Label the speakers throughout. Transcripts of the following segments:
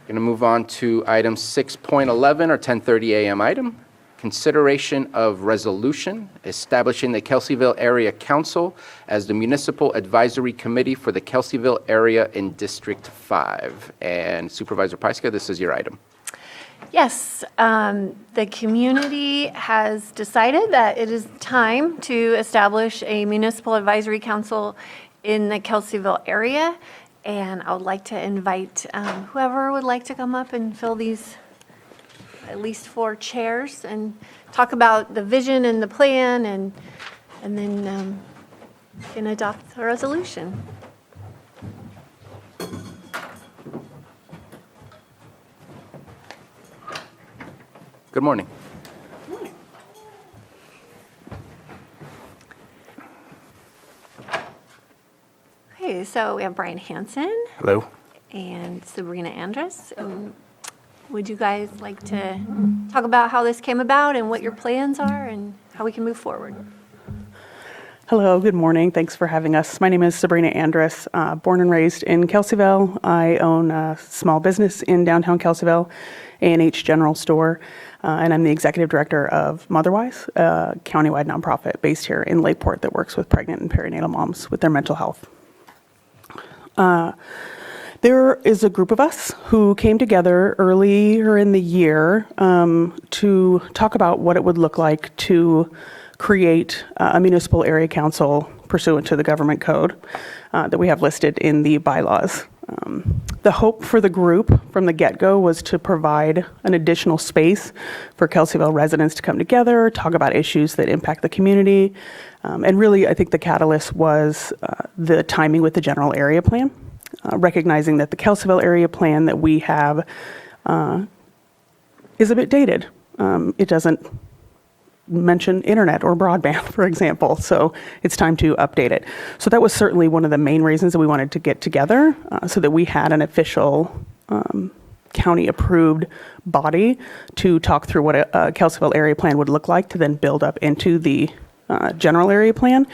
Speaker 1: Going to move on to item 6.11, or 10:30 a.m. item. Consideration of resolution establishing the Kelseyville Area Council as the Municipal Advisory Committee for the Kelseyville area in District 5. And Supervisor Pyska, this is your item.
Speaker 2: Yes, the community has decided that it is time to establish a municipal advisory council in the Kelseyville area. And I would like to invite whoever would like to come up and fill these at least 4 chairs and talk about the vision and the plan, and then can adopt the resolution.
Speaker 1: Good morning.
Speaker 2: Okay, so we have Brian Hansen
Speaker 1: Hello.
Speaker 2: and Sabrina Andrus. Would you guys like to talk about how this came about and what your plans are and how we can move forward?
Speaker 3: Hello, good morning. Thanks for having us. My name is Sabrina Andrus, born and raised in Kelseyville. I own a small business in downtown Kelseyville, A&H General Store, and I'm the executive director of Motherwise, a countywide nonprofit based here in Lakeport that works with pregnant and perinatal moms with their mental health. There is a group of us who came together earlier in the year to talk about what it would look like to create a municipal area council pursuant to the government code that we have listed in the bylaws. The hope for the group from the get-go was to provide an additional space for Kelseyville residents to come together, talk about issues that impact the community, and really I think the catalyst was the timing with the general area plan. Recognizing that the Kelseyville area plan that we have is a bit dated. It doesn't mention internet or broadband, for example, so it's time to update it. So that was certainly one of the main reasons that we wanted to get together so that we had an official county-approved body to talk through what a Kelseyville area plan would look like to then build up into the general area plan.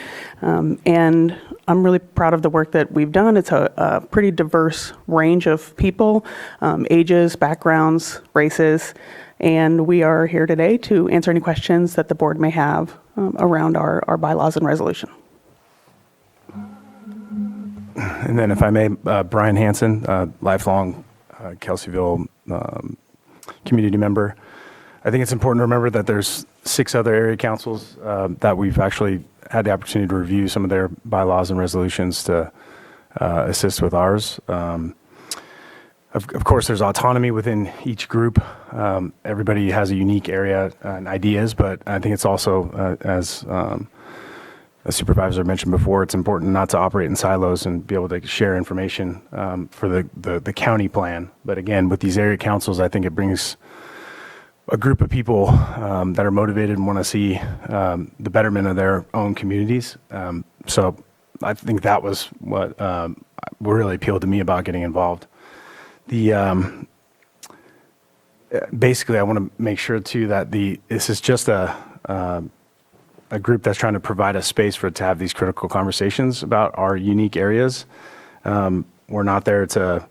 Speaker 3: And I'm really proud of the work that we've done. It's a pretty diverse range of people, ages, backgrounds, races, and we are here today to answer any questions that the board may have around our bylaws and resolution.
Speaker 4: And then if I may, Brian Hansen, lifelong Kelseyville community member. I think it's important to remember that there's 6 other area councils that we've actually had the opportunity to review some of their bylaws and resolutions to assist with ours. Of course, there's autonomy within each group. Everybody has a unique area and ideas, but I think it's also, as a supervisor mentioned before, it's important not to operate in silos and be able to share information for the county plan. But again, with these area councils, I think it brings a group of people that are motivated and want to see the betterment of their own communities. So I think that was what really appealed to me about getting involved. Basically, I want to make sure too that this is just a group that's trying to provide a space for it to have these critical conversations about our unique areas. We're not there to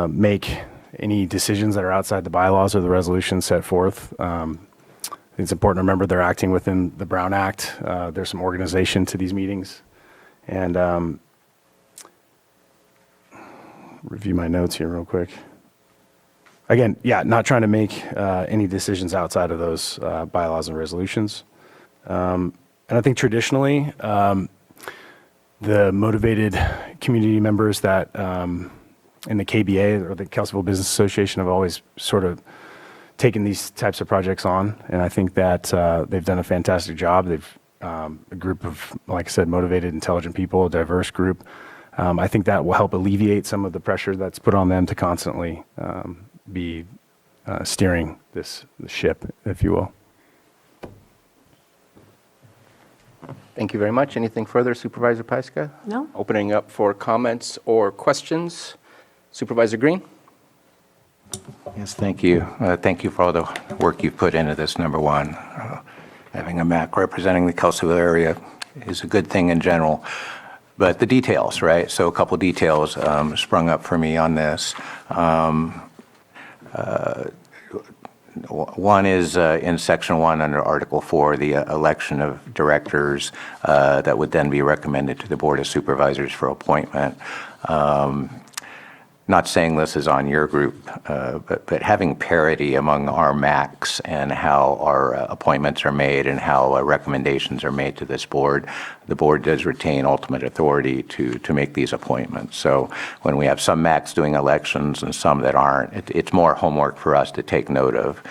Speaker 4: make any decisions that are outside the bylaws or the resolutions set forth. It's important to remember they're acting within the Brown Act. There's some organization to these meetings. And review my notes here real quick. Again, not trying to make any decisions outside of those bylaws and resolutions. And I think traditionally, the motivated community members that in the KBA or the Kelseyville Business Association have always sort of taken these types of projects on, and I think that they've done a fantastic job. They've a group of, like I said, motivated, intelligent people, a diverse group. I think that will help alleviate some of the pressure that's put on them to constantly be steering the ship, if you will.
Speaker 1: Thank you very much. Anything further, Supervisor Pyska?
Speaker 2: No?
Speaker 1: Opening up for comments or questions. Supervisor Green?
Speaker 5: Yes, thank you. Thank you for all the work you've put into this, number one. Having a MAC representing the Kelseyville area is a good thing in general. But the details, right? So a couple details sprung up for me on this. One is in Section 1 under Article 4, the election of directors that would then be recommended to the Board of Supervisors for appointment. Not saying this is on your group, but having parity among our MACs and how our appointments are made and how recommendations are made to this board, the board does retain ultimate authority to make these appointments. So when we have some MACs doing elections and some that aren't, it's more homework for us to take note of.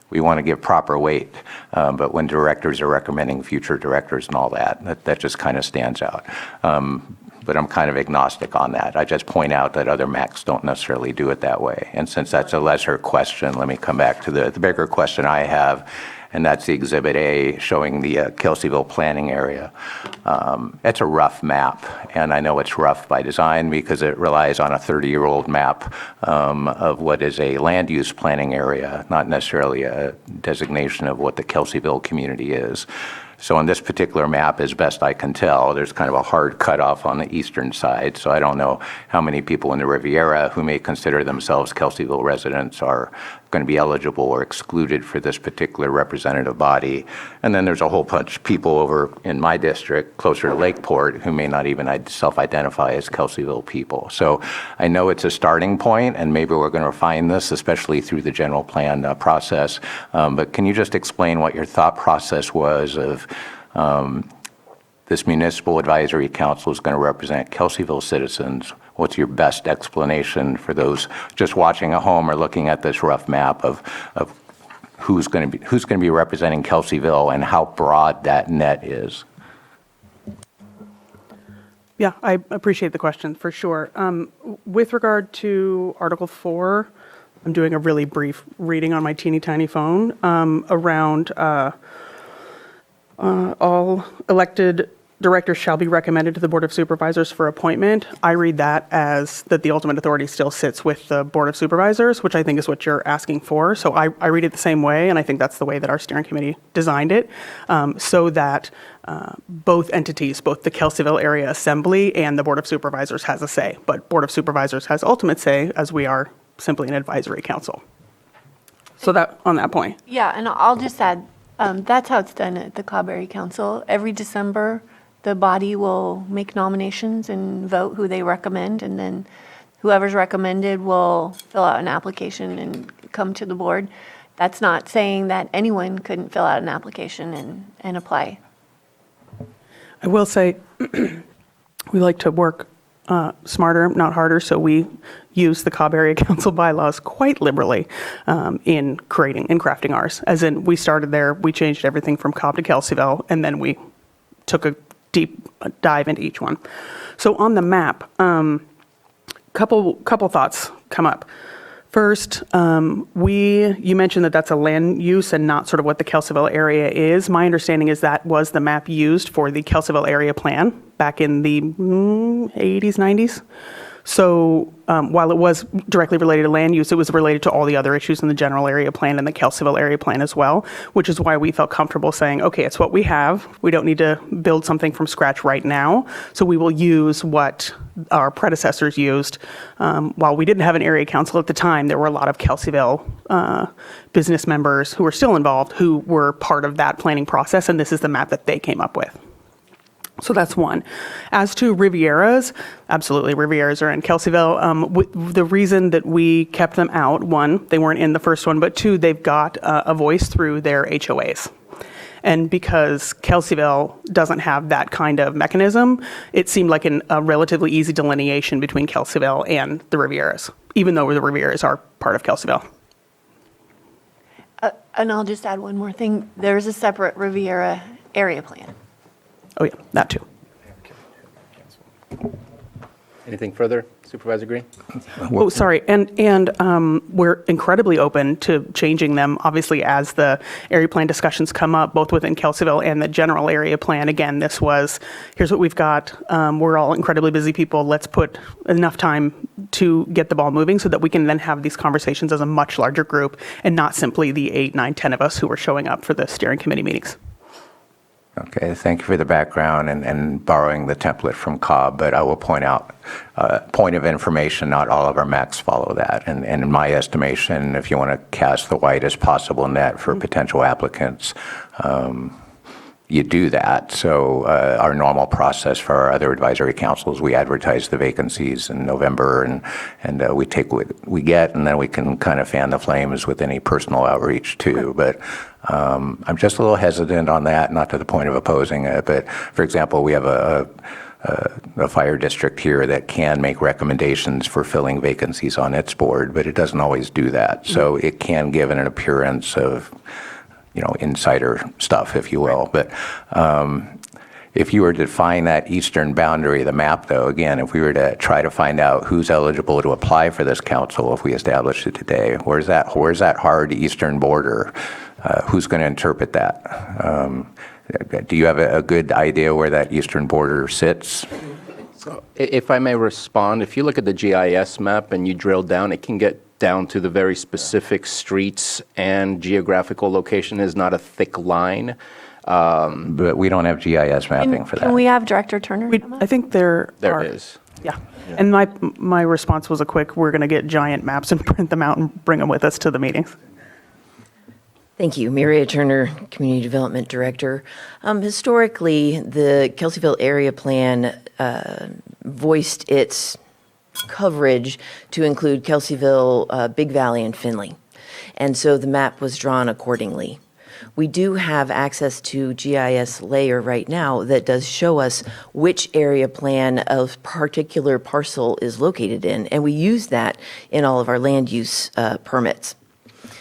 Speaker 5: We want to give proper weight, but when directors are recommending future directors and all that just kind of stands out. But I'm kind of agnostic on that. I just point out that other MACs don't necessarily do it that way. And since that's a lesser question, let me come back to the bigger question I have, and that's the Exhibit A showing the Kelseyville planning area. It's a rough map, and I know it's rough by design because it relies on a 30-year-old map of what is a land use planning area, not necessarily a designation of what the Kelseyville community is. So on this particular map, as best I can tell, there's kind of a hard cutoff on the eastern side. So I don't know how many people in the Riviera who may consider themselves Kelseyville residents are going to be eligible or excluded for this particular representative body. And then there's a whole bunch of people over in my district, closer to Lakeport, who may not even self-identify as Kelseyville people. So I know it's a starting point, and maybe we're going to refine this, especially through the general plan process. But can you just explain what your thought process was of this municipal advisory council is going to represent Kelseyville citizens? What's your best explanation for those just watching at home or looking at this rough map of who's going to be representing Kelseyville and how broad that net is?
Speaker 3: Yeah, I appreciate the question for sure. With regard to Article 4, I'm doing a really brief reading on my teeny tiny phone around all elected directors shall be recommended to the Board of Supervisors for appointment. I read that as that the ultimate authority still sits with the Board of Supervisors, which I think is what you're asking for. So I read it the same way, and I think that's the way that our steering committee designed it, so that both entities, both the Kelseyville Area Assembly and the Board of Supervisors has a say. But Board of Supervisors has ultimate say, as we are simply an advisory council. So that on that point.
Speaker 2: Yeah, and I'll just add, that's how it's done at the Cloudberry Council. Every December, the body will make nominations and vote who they recommend, and then whoever's recommended will fill out an application and come to the board. That's not saying that anyone couldn't fill out an application and apply.
Speaker 3: I will say we like to work smarter, not harder, so we use the Cobb Area Council bylaws quite liberally in crafting ours. As in, we started there, we changed everything from Cobb to Kelseyville, and then we took a deep dive into each one. So on the map, couple thoughts come up. First, you mentioned that that's a land use and not sort of what the Kelseyville area is. My understanding is that was the map used for the Kelseyville area plan back in the 80s, 90s. So while it was directly related to land use, it was related to all the other issues in the general area plan and the Kelseyville area plan as well, which is why we felt comfortable saying, okay, it's what we have. We don't need to build something from scratch right now. So we will use what our predecessors used. While we didn't have an area council at the time, there were a lot of Kelseyville business members who were still involved who were part of that planning process, and this is the map that they came up with. So that's one. As to Rivieras, absolutely, Rivieras are in Kelseyville. The reason that we kept them out, one, they weren't in the first one, but two, they've got a voice through their HOAs. And because Kelseyville doesn't have that kind of mechanism, it seemed like a relatively easy delineation between Kelseyville and the Rivieras, even though the Rivieras are part of Kelseyville.
Speaker 2: And I'll just add one more thing. There's a separate Riviera area plan.
Speaker 3: Oh yeah, that too.
Speaker 1: Anything further, Supervisor Green?
Speaker 3: Oh, sorry, and we're incredibly open to changing them, obviously, as the area plan discussions come up, both within Kelseyville and the general area plan. Again, this was, here's what we've got. We're all incredibly busy people. Let's put enough time to get the ball moving so that we can then have these conversations as a much larger group and not simply the 8, 9, 10 of us who are showing up for the steering committee meetings.
Speaker 5: Okay, thank you for the background and borrowing the template from Cobb, but I will point out, point of information, not all of our maps follow that. And in my estimation, if you want to cast the widest possible net for potential applicants, you do that. So our normal process for our other advisory councils, we advertise the vacancies in November, and we take what we get, and then we can kind of fan the flames with any personal outreach too. But I'm just a little hesitant on that, not to the point of opposing it, but for example, we have a fire district here that can make recommendations for filling vacancies on its board, but it doesn't always do that. So it can give an appearance of, insider stuff, if you will. But if you were to find that eastern boundary of the map, though, again, if we were to try to find out who's eligible to apply for this council, if we established it today, where's that hard eastern border? Who's going to interpret that? Do you have a good idea where that eastern border sits?
Speaker 1: If I may respond, if you look at the GIS map and you drill down, it can get down to the very specific streets, and geographical location is not a thick line.
Speaker 5: But we don't have GIS mapping for that.
Speaker 2: Can we have Director Turner? come up?
Speaker 3: I think there
Speaker 1: There
Speaker 3: are.
Speaker 1: is.
Speaker 3: Yeah. And my response was a quick, we're going to get giant maps and print them out and bring them with us to the meetings.
Speaker 6: Thank you. Maria Turner, Community Development Director. Historically, the Kelseyville Area Plan voiced its coverage to include Kelseyville, Big Valley, and Findlay. And so the map was drawn accordingly. We do have access to GIS layer right now that does show us which area plan a particular parcel is located in, and we use that in all of our land use permits,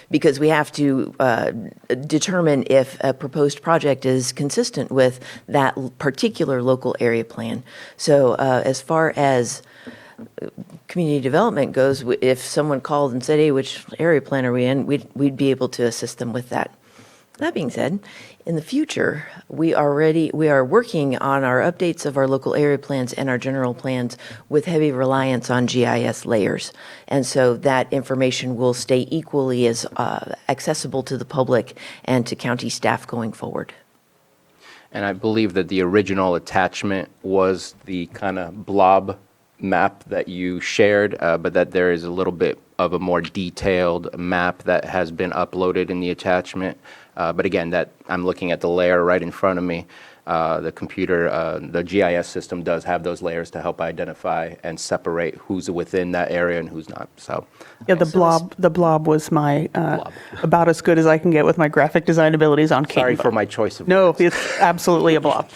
Speaker 6: because we have to determine if a proposed project is consistent with that particular local area plan. So as far as community development goes, if someone called and said, hey, which area plan are we in, we'd be able to assist them with that. That being said, in the future, we are working on our updates of our local area plans and our general plans with heavy reliance on GIS layers. And so that information will stay equally as accessible to the public and to county staff going forward.
Speaker 1: And I believe that the original attachment was the kind of blob map that you shared, but that there is a little bit of a more detailed map that has been uploaded in the attachment. But again, that I'm looking at the layer right in front of me. The computer, the GIS system does have those layers to help identify and separate who's within that area and who's not. So
Speaker 3: Yeah, the blob was my, about as good as I can get with my graphic design abilities on Canva.
Speaker 1: sorry for my choice of
Speaker 3: No,
Speaker 1: words.
Speaker 3: it's absolutely a blob.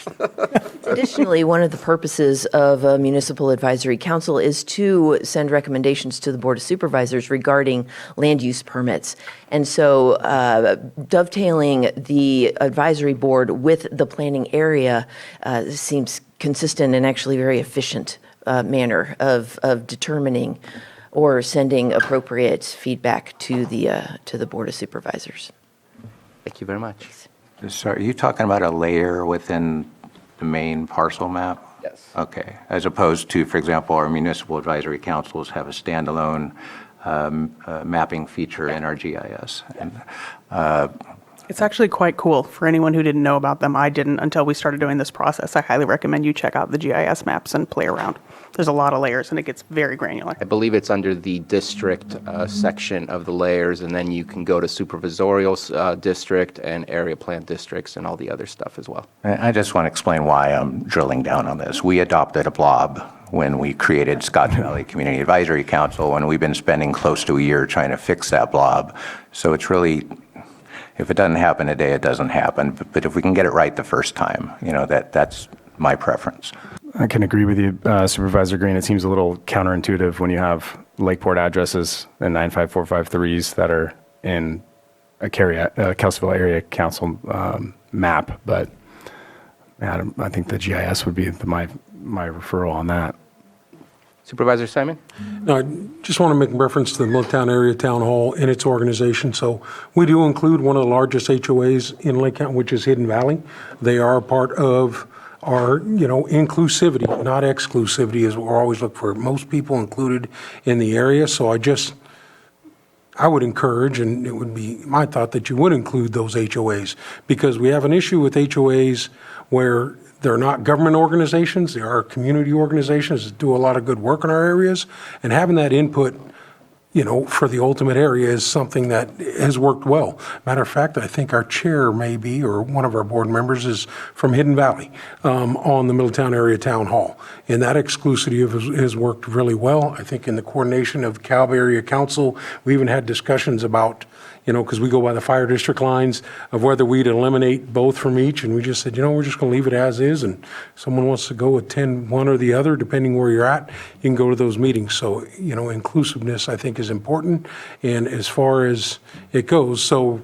Speaker 6: Additionally, one of the purposes of a municipal advisory council is to send recommendations to the Board of Supervisors regarding land use permits. And so dovetailing the advisory board with the planning area seems consistent and actually very efficient manner of determining or sending appropriate feedback to the Board of Supervisors.
Speaker 1: Thank you very much.
Speaker 5: So are you talking about a layer within the main parcel map?
Speaker 1: Yes.
Speaker 5: Okay, as opposed to, for example, our municipal advisory councils have a standalone mapping feature in our GIS. And,
Speaker 3: It's actually quite cool. For anyone who didn't know about them, I didn't until we started doing this process. I highly recommend you check out the GIS maps and play around. There's a lot of layers, and it gets very granular.
Speaker 1: I believe it's under the district section of the layers, and then you can go to supervisorial district and area plan districts and all the other stuff as well.
Speaker 5: I just want to explain why I'm drilling down on this. We adopted a blob when we created Scotch Valley Community Advisory Council, and we've been spending close to a year trying to fix that blob. So it's really, if it doesn't happen today, it doesn't happen. But if we can get it right the first time, that's my preference.
Speaker 4: I can agree with you, Supervisor Green. It seems a little counterintuitive when you have Lakeport addresses and 95453s that are in a Kelseyville Area Council map, but I think the GIS would be my referral on that.
Speaker 1: Supervisor Simon?
Speaker 7: No, I just want to make reference to the Milltown Area Town Hall and its organization. So we do include one of the largest HOAs in Lake County, which is Hidden Valley. They are a part of our, inclusivity, not exclusivity, as we're always looking for most people included in the area. So I I would encourage, and it would be my thought, that you would include those HOAs, because we have an issue with HOAs where they're not government organizations, they are community organizations that do a lot of good work in our areas, and having that input, for the ultimate area is something that has worked well. Matter of fact, I think our chair may be, or one of our board members is from Hidden Valley, on the Middletown Area Town Hall. And that exclusivity has worked really well. I think in the coordination of Cal Area Council, we even had discussions about, because we go by the fire district lines, of whether we'd eliminate both from each. And we just said, we're just going to leave it as is. And if someone wants to go attend one or the other, depending where you're at, you can go to those meetings. So, inclusiveness, I think, is important. And as far as it goes, so,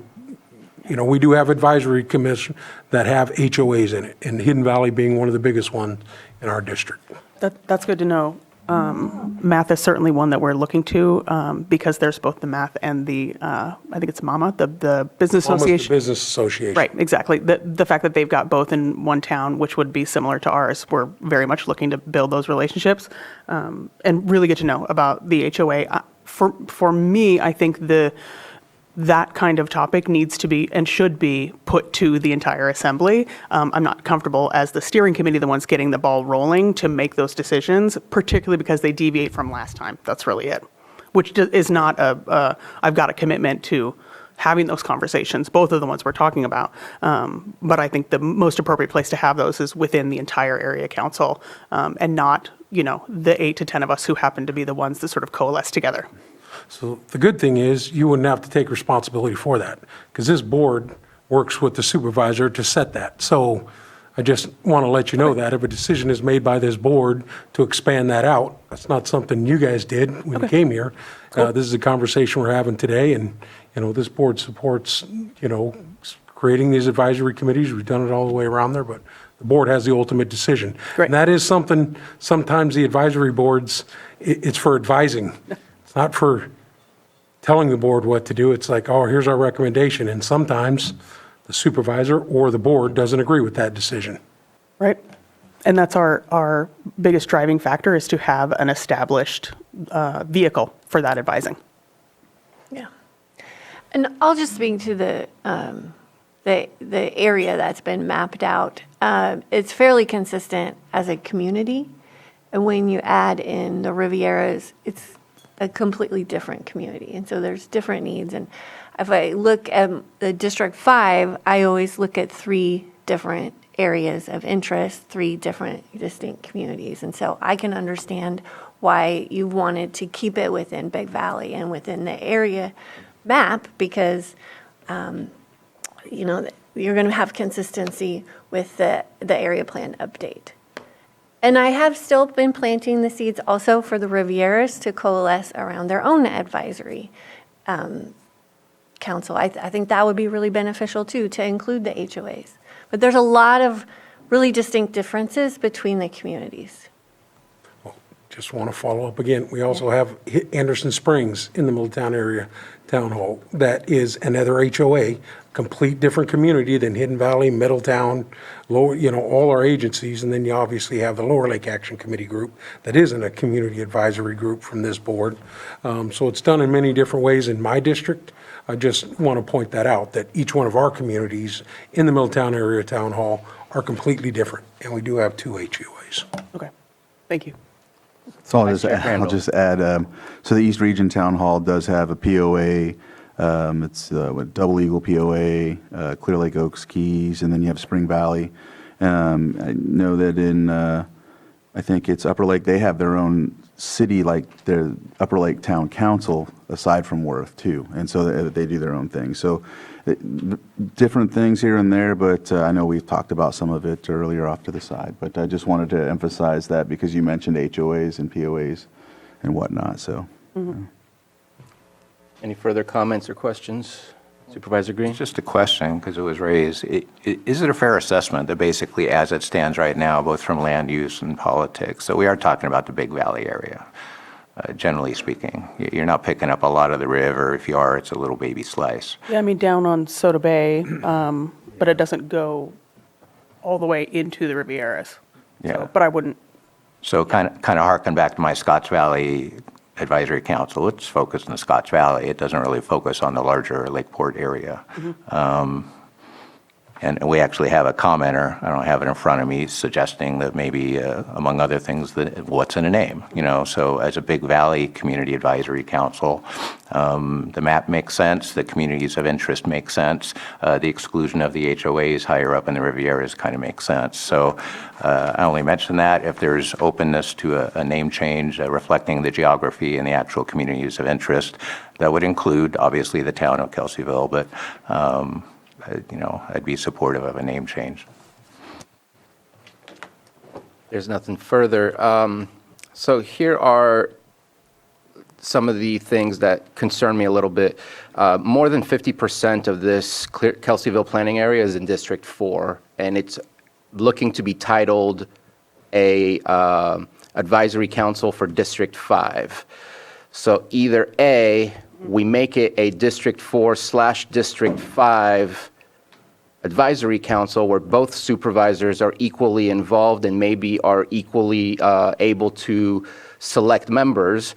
Speaker 7: we do have advisory commission that have HOAs in it, and Hidden Valley being one of the biggest ones in our district.
Speaker 3: That's good to know. Math is certainly one that we're looking to, because there's both the math and the, I think it's MAMA, the Business
Speaker 7: Almost
Speaker 3: Association.
Speaker 7: the business association.
Speaker 3: Right, exactly. The fact that they've got both in one town, which would be similar to ours, we're very much looking to build those relationships, and really get to know about the HOA. For me, I think that kind of topic needs to be and should be put to the entire assembly. I'm not comfortable as the steering committee, the ones getting the ball rolling to make those decisions, particularly because they deviate from last time. That's really it, which is not I've got a commitment to having those conversations, both of the ones we're talking about. But I think the most appropriate place to have those is within the entire area council, and not, the 8 to 10 of us who happen to be the ones that sort of coalesce together.
Speaker 7: So the good thing is you wouldn't have to take responsibility for that, because this board works with the supervisor to set that. So I just want to let you know that if a decision is made by this board to expand that out, that's not something you guys did when you came here. This is a conversation we're having today, and, this board supports, creating these advisory committees. We've done it all the way around there, but the board has the ultimate decision.
Speaker 3: Great.
Speaker 7: And that is something, sometimes the advisory boards, it's for advising. It's not for telling the board what to do. It's like, oh, here's our recommendation. And sometimes the supervisor or the board doesn't agree with that decision.
Speaker 3: Right. And that's our biggest driving factor, is to have an established vehicle for that advising.
Speaker 2: Yeah. And I'll just speak to the area that's been mapped out. It's fairly consistent as a community. And when you add in the Rivieras, it's a completely different community. And so there's different needs. And if I look at the District 5, I always look at 3 different areas of interest, 3 different distinct communities. And so I can understand why you wanted to keep it within Big Valley and within the area map, because, you're going to have consistency with the area plan update. And I have still been planting the seeds also for the Rivieras to coalesce around their own advisory council. I think that would be really beneficial too, to include the HOAs. But there's a lot of really distinct differences between the communities.
Speaker 7: Just want to follow up again. We also have Anderson Springs in the Middletown Area Town Hall. That is another HOA, complete different community than Hidden Valley, Middletown, Lower, all our agencies. And then you obviously have the Lower Lake Action Committee group that isn't a community advisory group from this board. So it's done in many different ways in my district. I just want to point that out, that each one of our communities in the Middletown Area Town Hall are completely different. And we do have 2 HOAs.
Speaker 3: Okay. Thank you.
Speaker 8: So
Speaker 1: Vice Chair Crandall.
Speaker 8: I'll just add, so the East Region Town Hall does have a POA. It's Double Eagle POA, Clear Lake Oaks Keys, and then you have Spring Valley. I know that in, I think it's Upper Lake, they have their own city, like their Upper Lake Town Council, aside from Worth, too. And so they do their own thing. So different things here and there, but I know we've talked about some of it earlier off to the side. But I just wanted to emphasize that because you mentioned HOAs and POAs and whatnot, so.
Speaker 1: Any further comments or questions? Supervisor Green?
Speaker 5: It's just a question, because it was raised. Is it a fair assessment that basically, as it stands right now, both from land use and politics, so we are talking about the Big Valley area, generally speaking. You're not picking up a lot of the river. If you are, it's a little baby slice.
Speaker 3: Yeah, down on Soda Bay, but it doesn't go all the way into the Rivieras.
Speaker 5: Yeah.
Speaker 3: So, but I wouldn't.
Speaker 5: So kind of harken back to my Scotts Valley Advisory Council, it's focused in the Scotts Valley. It doesn't really focus on the larger Lakeport area. And we actually have a commenter, I don't have it in front of me, suggesting that maybe, among other things, that what's in a name, you know? So as a Big Valley Community Advisory Council, the map makes sense, the communities of interest make sense, the exclusion of the HOAs higher up in the Rivieras kind of makes sense. So I only mention that if there's openness to a name change reflecting the geography and the actual communities of interest. That would include, obviously, the town of Kelseyville, but you know, I'd be supportive of a name change.
Speaker 1: There's nothing further. So here are some of the things that concern me a little bit. More than 50% of this Kelseyville planning area is in District 4, and it's looking to be titled a advisory council for District 5. So either A, we make it a District 4/District 5 advisory council where both supervisors are equally involved and maybe are equally able to select members,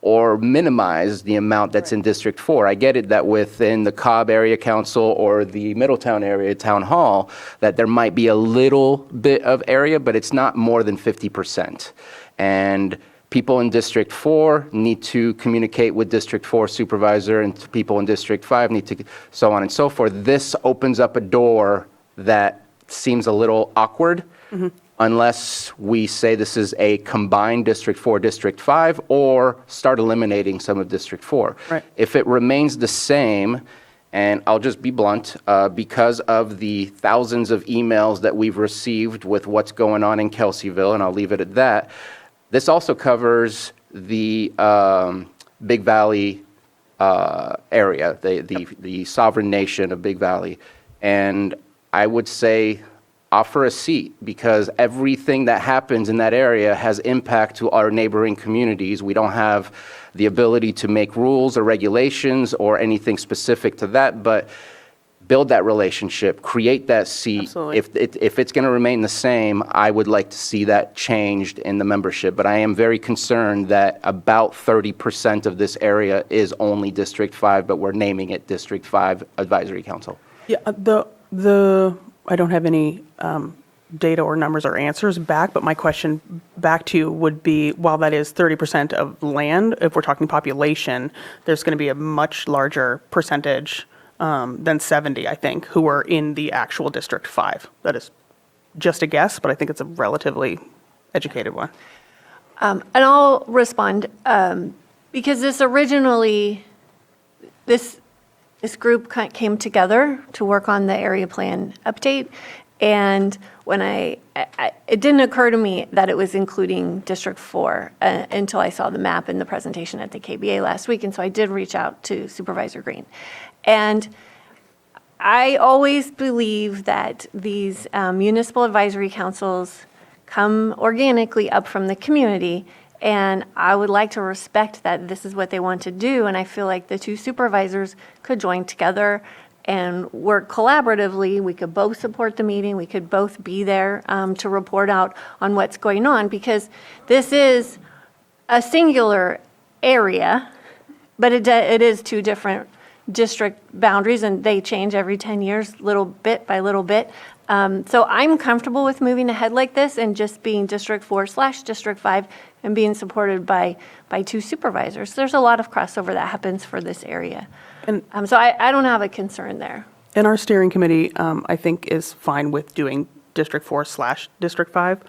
Speaker 1: or minimize the amount that's in District 4. I get it that within the Cobb Area Council or the Middletown Area Town Hall, that there might be a little bit of area, but it's not more than 50%. And people in District 4 need to communicate with District 4 supervisor, and people in District 5 need to, so on and so forth. This opens up a door that seems a little awkward unless we say this is a combined District 4, District 5, or start eliminating some of District 4.
Speaker 3: Right.
Speaker 1: If it remains the same, and I'll just be blunt, because of the thousands of emails that we've received with what's going on in Kelseyville, and I'll leave it at that, this also covers the Big Valley area, the sovereign nation of Big Valley. And I would say offer a seat, because everything that happens in that area has impact to our neighboring communities. We don't have the ability to make rules or regulations or anything specific to that, but build that relationship, create that seat.
Speaker 3: Absolutely.
Speaker 1: If it's going to remain the same, I would like to see that changed in the membership. But I am very concerned that about 30% of this area is only District 5, but we're naming it District 5 Advisory Council.
Speaker 3: Yeah, I don't have any data or numbers or answers back, but my question back to you would be, while that is 30% of land, if we're talking population, there's going to be a much larger percentage than 70, I think, who are in the actual District 5. That is just a guess, but I think it's a relatively educated one.
Speaker 2: And I'll respond, because this group came together to work on the area plan update. And when it didn't occur to me that it was including District 4 until I saw the map in the presentation at the KBA last week. And so I did reach out to Supervisor Green. And I always believe that these municipal advisory councils come organically up from the community, and I would like to respect that this is what they want to do, and I feel like the two supervisors could join together and work collaboratively. We could both support the meeting, we could both be there to report out on what's going on, because this is a singular area, but it is two different district boundaries, and they change every 10 years, little bit by little bit. So I'm comfortable with moving ahead like this and just being District 4/District 5 and being supported by two supervisors. There's a lot of crossover that happens for this area.
Speaker 3: And
Speaker 2: So I don't have a concern there.
Speaker 3: And our steering committee, I think, is fine with doing District 4/District 5,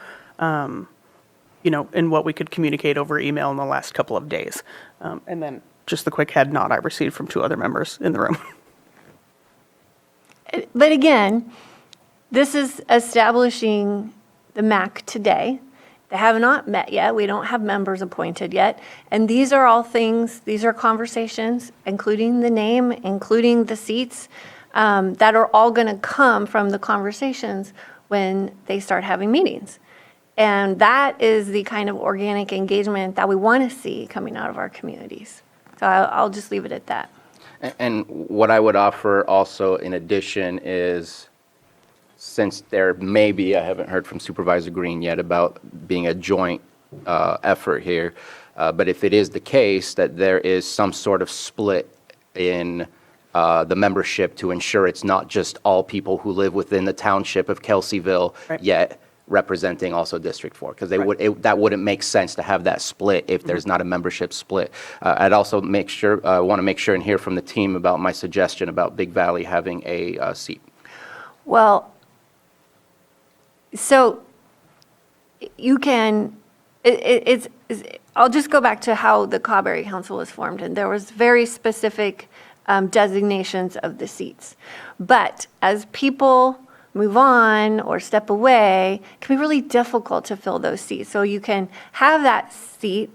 Speaker 3: you know, in what we could communicate over email in the last couple of days. And then just the quick head nod I received from two other members in the room.
Speaker 2: But again, this is establishing the MAC today. They have not met yet. We don't have members appointed yet. And these are all things, these are conversations, including the name, including the seats, that are all going to come from the conversations when they start having meetings. And that is the kind of organic engagement that we want to see coming out of our communities. So I'll just leave it at that.
Speaker 1: And what I would offer also in addition is, since there may be, I haven't heard from Supervisor Green yet about being a joint effort here, But if it is the case that there is some sort of split in the membership to ensure it's not just all people who live within the township of Kelseyville,
Speaker 3: Right.
Speaker 1: yet representing also District 4, because that wouldn't make sense to have that split if there's not a membership split. I'd also want to make sure and hear from the team about my suggestion about Big Valley having a seat.
Speaker 2: Well, so you can, I'll just go back to how the Cobb Area Council was formed, and there was very specific designations of the seats. But as people move on or step away, it can be really difficult to fill those seats. So you can have that seat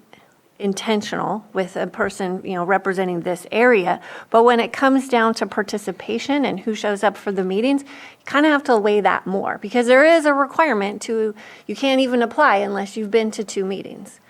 Speaker 2: intentional with a person, representing this area. But when it comes down to participation and who shows up for the meetings, you kind of have to weigh that more, because there is a requirement you can't even apply unless you've been to 2 meetings.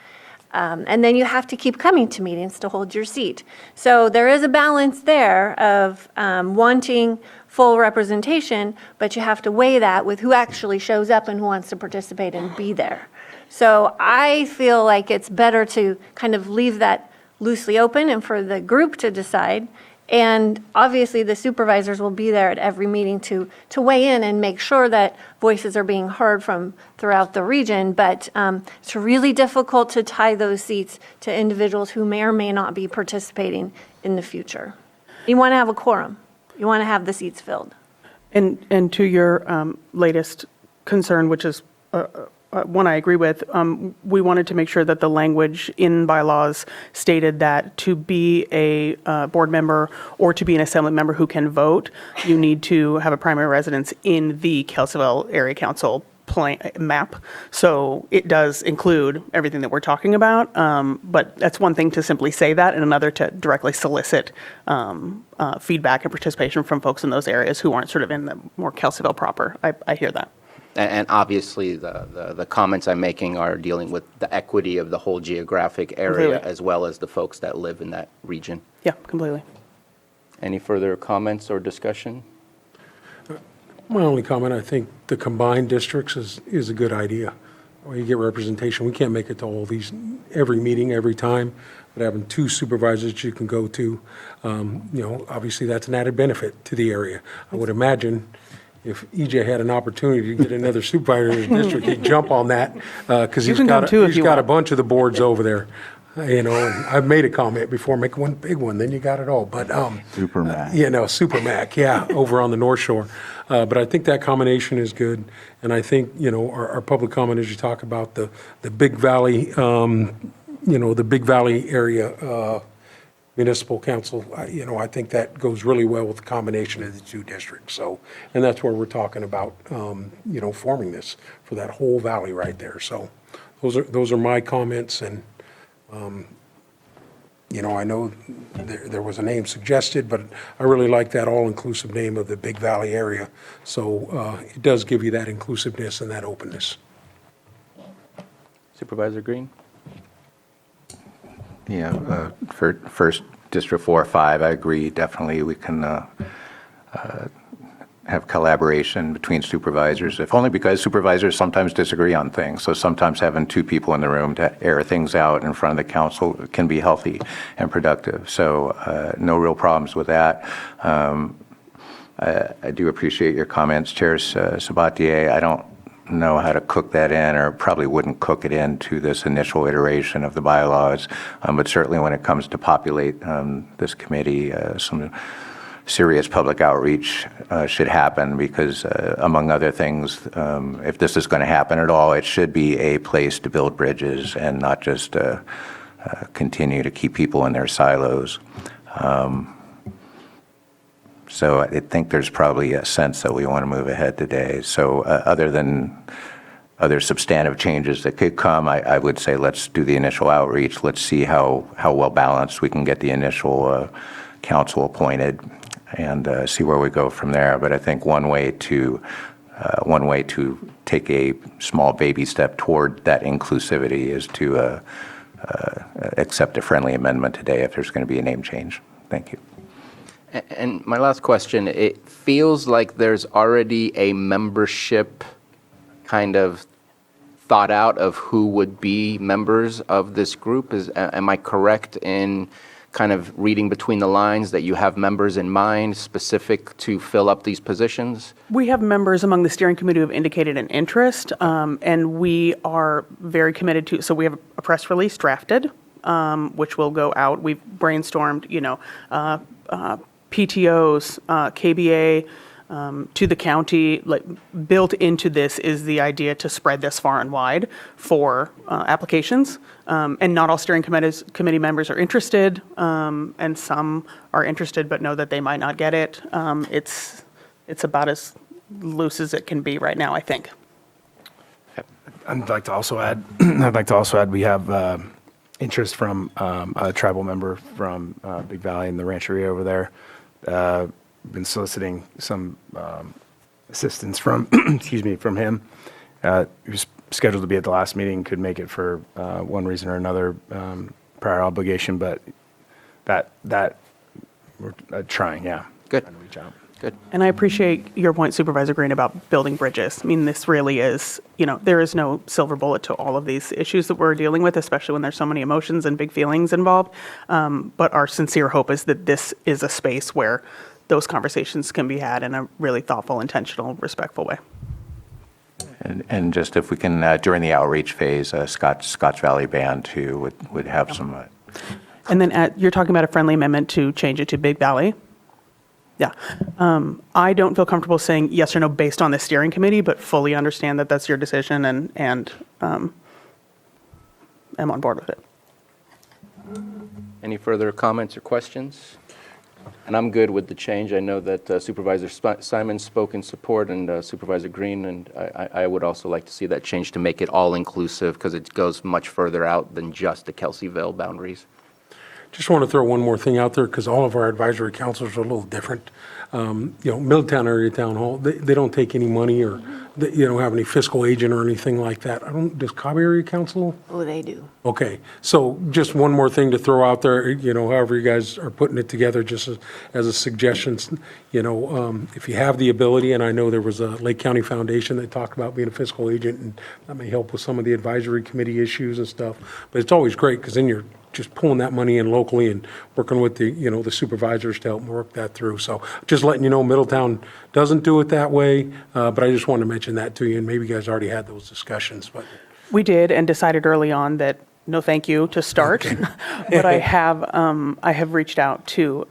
Speaker 2: And then you have to keep coming to meetings to hold your seat. So there is a balance there of wanting full representation, but you have to weigh that with who actually shows up and who wants to participate and be there. So I feel like it's better to kind of leave that loosely open and for the group to decide. And obviously, the supervisors will be there at every meeting to weigh in and make sure that voices are being heard from throughout the region. But it's really difficult to tie those seats to individuals who may or may not be participating in the future. You want to have a quorum. You want to have the seats filled.
Speaker 3: And to your latest concern, which is one I agree with, we wanted to make sure that the language in bylaws stated that to be a board member or to be an assembly member who can vote, you need to have a primary residence in the Kelseyville Area Council map. So it does include everything that we're talking about, but that's one thing to simply say that, and another to directly solicit feedback and participation from folks in those areas who aren't sort of in the more Kelseyville proper. I hear that.
Speaker 1: And obviously, the comments I'm making are dealing with the equity of the whole geographic area,
Speaker 3: Completely.
Speaker 1: as well as the folks that live in that region.
Speaker 3: Yeah, completely.
Speaker 1: Any further comments or discussion?
Speaker 7: My only comment, I think the combined districts is a good idea. Well, you get representation. We can't make it to all these, every meeting, every time, but having 2 supervisors you can go to, obviously that's an added benefit to the area. I would imagine if EJ had an opportunity to get another supervisor in his district, he'd jump on that, because
Speaker 3: You
Speaker 7: he's
Speaker 3: can come too if
Speaker 7: he's
Speaker 3: you
Speaker 7: got a
Speaker 3: want.
Speaker 7: bunch of the boards over there. And I've made a comment before, make one big one, then you got it all. But
Speaker 8: Super Mac.
Speaker 7: Super Mac, yeah, over on the North Shore. But I think that combination is good. And I think, our public comment, as you talk about the Big Valley, the Big Valley area municipal council, I think that goes really well with the combination of the 2 districts. So, and that's where we're talking about, forming this for that whole valley right there. So those are my comments. And, I know there was a name suggested, but I really like that all-inclusive name of the Big Valley area. So it does give you that inclusiveness and that openness.
Speaker 1: Supervisor Green?
Speaker 5: Yeah, for first District 4 or 5, I agree, definitely we can have collaboration between supervisors, if only because supervisors sometimes disagree on things. So sometimes having 2 people in the room to air things out in front of the council can be healthy and productive. So no real problems with that. I do appreciate your comments, Chair Sabatier. I don't know how to cook that in, or probably wouldn't cook it into this initial iteration of the bylaws. But certainly when it comes to populate this committee, some serious public outreach should happen, because among other things, if this is going to happen at all, it should be a place to build bridges and not just continue to keep people in their silos. So I think there's probably a sense that we want to move ahead today. So other than other substantive changes that could come, I would say let's do the initial outreach. Let's see how well balanced we can get the initial council appointed, and see where we go from there. But I think one way to take a small baby step toward that inclusivity is to accept a friendly amendment today if there's going to be a name change. Thank you.
Speaker 1: And my last question, it feels like there's already a membership kind of thought out of who would be members of this group. Am I correct in kind of reading between the lines that you have members in mind specific to fill up these positions?
Speaker 3: We have members among the steering committee who have indicated an interest, and we are very committed to, so we have a press release drafted, which will go out. We've brainstormed, PTOs, KBA, to the county. Like, built into this is the idea to spread this far and wide for applications. And not all steering committee members are interested, and some are interested but know that they might not get it. It's about as loose as it can be right now, I think.
Speaker 4: I'd like to also add, we have interest from a tribal member from Big Valley and the Rancheria over there. Been soliciting some assistance from, from him. He was scheduled to be at the last meeting, could make it for one reason or another, prior obligation, but that we're trying, yeah.
Speaker 1: Good.
Speaker 4: Trying to reach out.
Speaker 1: Good.
Speaker 3: And I appreciate your point, Supervisor Green, about building bridges. I mean, this really is, there is no silver bullet to all of these issues that we're dealing with, especially when there's so many emotions and big feelings involved. But our sincere hope is that this is a space where those conversations can be had in a really thoughtful, intentional, respectful way.
Speaker 5: And just if we can, during the outreach phase, Scotch Valley Band too would have some.
Speaker 3: And then you're talking about a friendly amendment to change it to Big Valley? Yeah. I don't feel comfortable saying yes or no based on the steering committee, but fully understand that that's your decision and am on board with it.
Speaker 1: Any further comments or questions? And I'm good with the change. I know that Supervisor Simon spoke in support, and Supervisor Green, and I would also like to see that change to make it all-inclusive, because it goes much further out than just the Kelseyville boundaries.
Speaker 7: Just want to throw one more thing out there, because all of our advisory councils are a little different. Middletown Area Town Hall, they don't take any money, or they don't have any fiscal agent or anything like that. Does Cobb Area Council?
Speaker 2: Oh, they do.
Speaker 7: Okay, so just one more thing to throw out there, however you guys are putting it together, just as a suggestion, if you have the ability, and I know there was a Lake County Foundation that talked about being a fiscal agent, and that may help with some of the advisory committee issues and stuff, but it's always great, because then you're just pulling that money in locally and working with the, the supervisors to help work that through. So just letting you know, Middletown doesn't do it that way, but I just wanted to mention that to you, and maybe you guys already had those discussions, but.
Speaker 3: We did, and decided early on that no thank you to start. Okay. But I have reached out to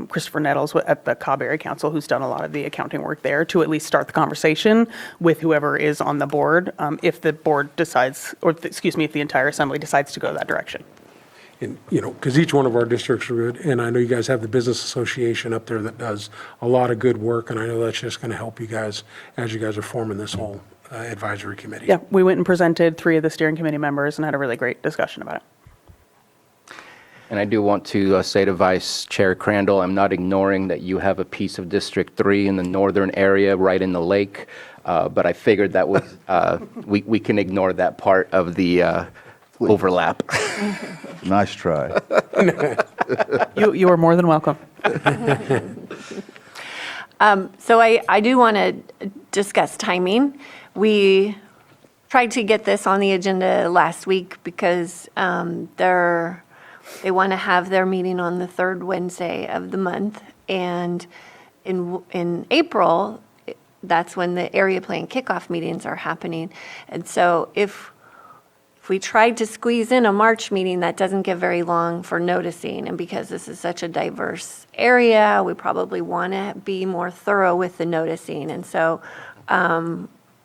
Speaker 3: Christopher Nettles at the Cobb Area Council, who's done a lot of the accounting work there, to at least start the conversation with whoever is on the board, if the board decides, or if the entire assembly decides to go that direction.
Speaker 7: And, because each one of our districts are good, and I know you guys have the business association up there that does a lot of good work, and I know that's just going to help you guys as you guys are forming this whole advisory committee.
Speaker 3: Yeah, we went and presented 3 of the steering committee members and had a really great discussion about it.
Speaker 1: And I do want to say to Vice Chair Crandall, I'm not ignoring that you have a piece of District 3 in the northern area right in the lake, but I figured that was, we can ignore that part of the overlap.
Speaker 8: Nice try.
Speaker 3: You are more than welcome.
Speaker 2: So I do want to discuss timing. We tried to get this on the agenda last week because they want to have their meeting on the 3rd Wednesday of the month. And in April, that's when the area plan kickoff meetings are happening. And so if we tried to squeeze in a March meeting, that doesn't give very long for noticing. And because this is such a diverse area, we probably want to be more thorough with the noticing. And so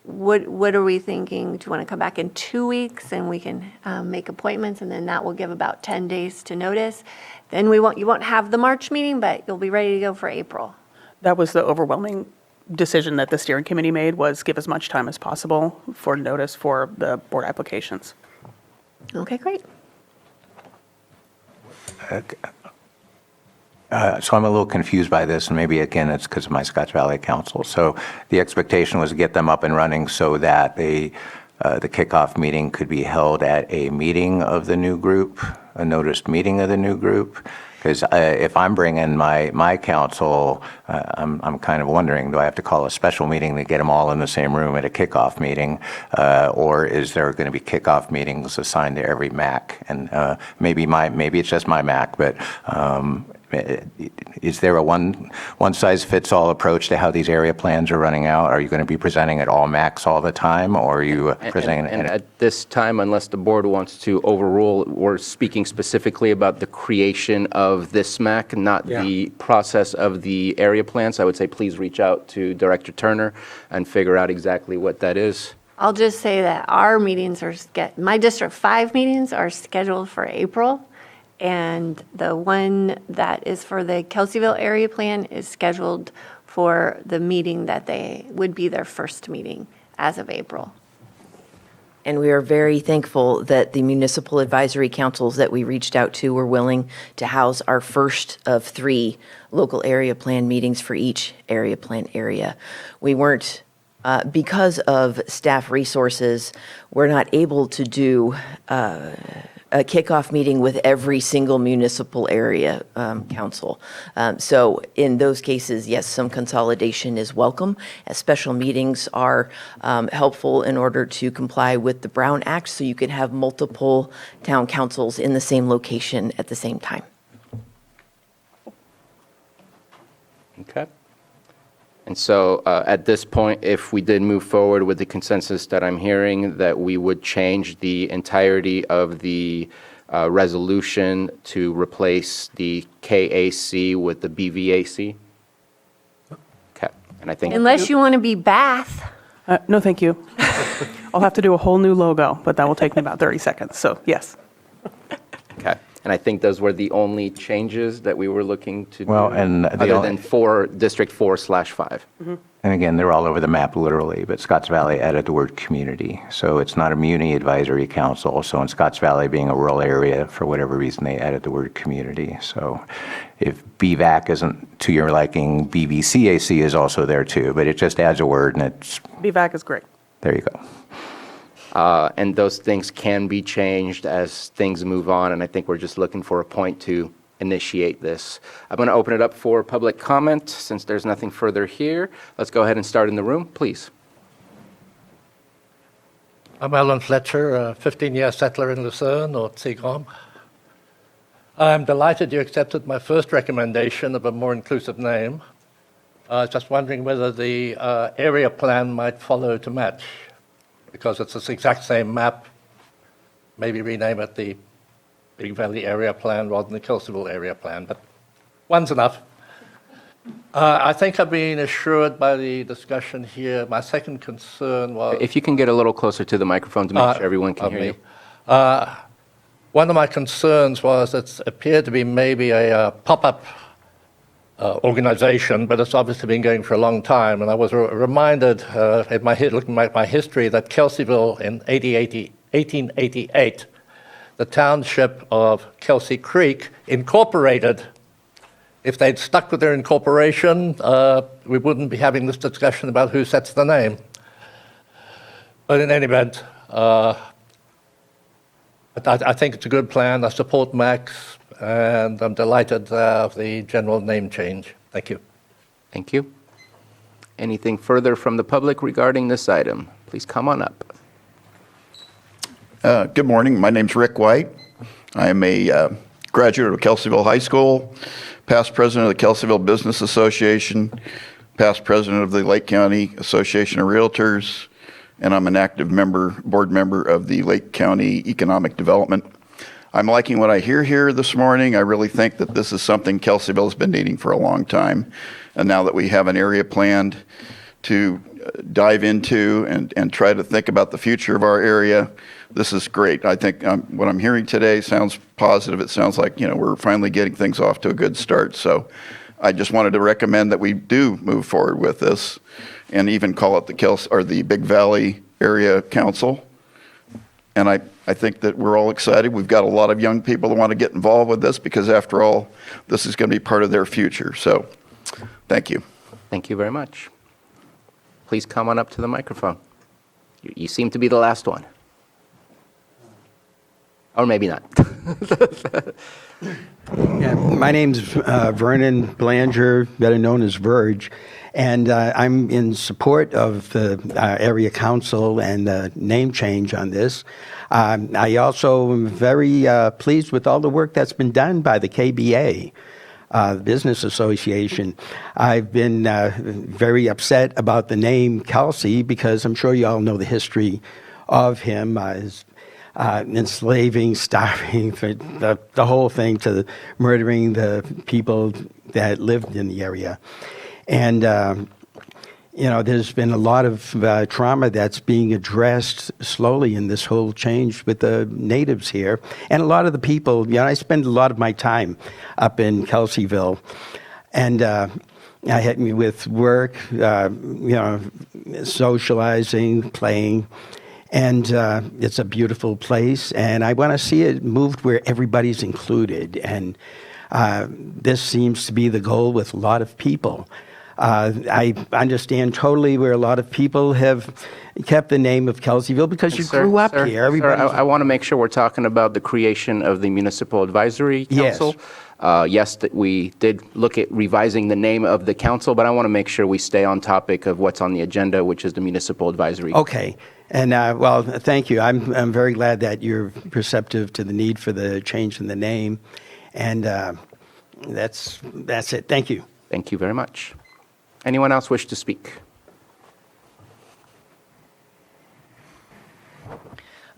Speaker 2: what are we thinking? Do you want to come back in 2 weeks and we can make appointments, and then that will give about 10 days to notice? Then you won't have the March meeting, but you'll be ready to go for April.
Speaker 3: That was the overwhelming decision that the steering committee made, was give as much time as possible for notice for the board applications.
Speaker 2: Okay, great.
Speaker 5: So I'm a little confused by this, and maybe, again, it's because of my Scotch Valley Council. So the expectation was to get them up and running so that the kickoff meeting could be held at a meeting of the new group? a noticed meeting of the new group? Because if I'm bringing my council, I'm kind of wondering, do I have to call a special meeting to get them all in the same room at a kickoff meeting? Or is there going to be kickoff meetings assigned to every MAC? And maybe it's just my MAC, but is there a one-size-fits-all approach to how these area plans are running out? Are you going to be presenting at all MACs all the time, or are you presenting?
Speaker 1: And at this time, unless the board wants to overrule, we're speaking specifically about the creation of this MAC, not the process of the area plans. I would say please reach out to Director Turner and figure out exactly what that is.
Speaker 2: I'll just say that our meetings my District 5 meetings are scheduled for April, and the one that is for the Kelseyville area plan is scheduled for the meeting that would be their first meeting as of April.
Speaker 6: And we are very thankful that the municipal advisory councils that we reached out to were willing to house our first of 3 local area plan meetings for each area plan area. We weren't, because of staff resources, we're not able to do a kickoff meeting with every single municipal area council. So in those cases, yes, some consolidation is welcome, as special meetings are helpful in order to comply with the Brown Act, so you can have multiple town councils in the same location at the same time.
Speaker 1: Okay. And so at this point, if we did move forward with the consensus that I'm hearing, that we would change the entirety of the resolution to replace the KAC with the BVAC? Okay. And I think.
Speaker 2: Unless you want to be Bath.
Speaker 3: No, thank you. I'll have to do a whole new logo, but that will take me about 30 seconds, so yes.
Speaker 1: Okay. And I think those were the only changes that we were looking to do.
Speaker 5: Well, and the
Speaker 1: other
Speaker 5: only-
Speaker 1: than District 4/5.
Speaker 5: And again, they're all over the map literally, but Scotts Valley added the word community. So it's not a Muni Advisory Council. So in Scotts Valley being a rural area, for whatever reason, they added the word community. So if BVAC isn't to your liking, BVCAC is also there too, but it just adds a word and it's,
Speaker 3: BVAC is great.
Speaker 5: there you go.
Speaker 1: And those things can be changed as things move on, and I think we're just looking for a point to initiate this. I'm going to open it up for public comment, since there's nothing further here. Let's go ahead and start in the room, please.
Speaker 9: I'm Alan Fletcher, a 15-year settler in Lucerne, or Seagram. I'm delighted you accepted my first recommendation of a more inclusive name. Just wondering whether the area plan might follow to match, because it's the exact same map. Maybe rename it the Big Valley Area Plan rather than the Kelseyville Area Plan, but one's enough. I think I've been assured by the discussion here. My second concern was...
Speaker 1: If you can get a little closer to the microphone to make sure everyone can hear you.
Speaker 9: One of my concerns was it appeared to be maybe a pop-up organization, but it's obviously been going for a long time. And I was reminded, looking at my history, that Kelseyville in 1888, the township of Kelsey Creek incorporated. If they'd stuck with their incorporation, we wouldn't be having this discussion about who sets the name. But in any event, I think it's a good plan. I support Max, and I'm delighted of the general name change. Thank you.
Speaker 1: Thank you. Anything further from the public regarding this item? Please come on up.
Speaker 10: Good morning. My name's Rick White. I am a graduate of Kelseyville High School, past president of the Kelseyville Business Association, past president of the Lake County Association of Realtors, and I'm an active board member of the Lake County Economic Development. I'm liking what I hear here this morning. I really think that this is something Kelseyville has been needing for a long time. And now that we have an area planned to dive into and try to think about the future of our area, this is great. I think what I'm hearing today sounds positive. It sounds like, we're finally getting things off to a good start. So I just wanted to recommend that we do move forward with this and even call it the Big Valley Area Council. And I think that we're all excited. We've got a lot of young people that want to get involved with this because, after all, this is going to be part of their future. So thank you.
Speaker 1: Thank you very much. Please come on up to the microphone. You seem to be the last one. Or maybe not.
Speaker 11: Yeah, my name's Vernon Blanger, better known as Verge, and I'm in support of the area council and the name change on this. I also am very pleased with all the work that's been done by the KBA, the Business Association. I've been very upset about the name Kelsey because I'm sure you all know the history of him. His enslaving, starving, the whole thing, to murdering the people that lived in the area. And, there's been a lot of trauma that's being addressed slowly in this whole change with the natives here. And a lot of the people, I spend a lot of my time up in Kelseyville. And I had with work, socializing, playing. And it's a beautiful place, and I want to see it moved where everybody's included. And this seems to be the goal with a lot of people. I understand totally where a lot of people have kept the name of Kelseyville because you grew up here.
Speaker 1: I want to make sure we're talking about the creation of the Municipal Advisory Council. Yes, that we did look at revising the name of the council, but I want to make sure we stay on topic of what's on the agenda, which is the Municipal Advisory.
Speaker 11: Okay. And, well, thank you. I'm very glad that you're receptive to the need for the change in the name. And that's it. Thank you.
Speaker 1: Thank you very much. Anyone else wish to speak?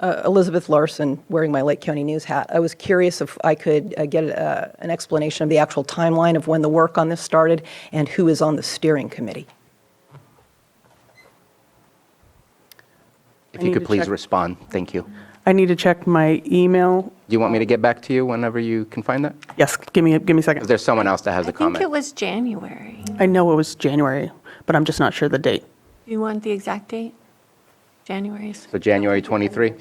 Speaker 12: Elizabeth Larson, wearing my Lake County News hat. I was curious if I could get an explanation of the actual timeline of when the work on this started and who is on the steering committee.
Speaker 1: If you could please respond. Thank you.
Speaker 3: I need to check my email.
Speaker 1: Do you want me to get back to you whenever you can find that?
Speaker 3: Yes, give me a
Speaker 1: Because
Speaker 3: second.
Speaker 1: there's someone else that has a
Speaker 2: I think
Speaker 1: comment.
Speaker 2: it was January.
Speaker 3: I know it was January, but I'm just not sure the date.
Speaker 2: Do you want the exact date? January
Speaker 1: So January 23?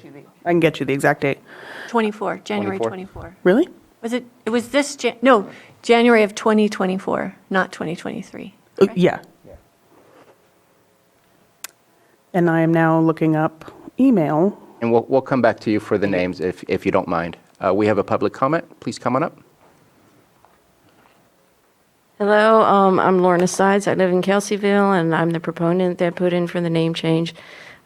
Speaker 3: I can get you the exact date.
Speaker 2: 24, January
Speaker 1: 24?
Speaker 2: 24.
Speaker 3: Really?
Speaker 2: Was it was this, no, January of 2024, not 2023. correct?
Speaker 3: Yeah. And I am now looking up email.
Speaker 1: And we'll come back to you for the names if you don't mind. We have a public comment. Please come on up.
Speaker 13: Hello, I'm Lorna Sides. I live in Kelseyville, and I'm the proponent that put in for the name change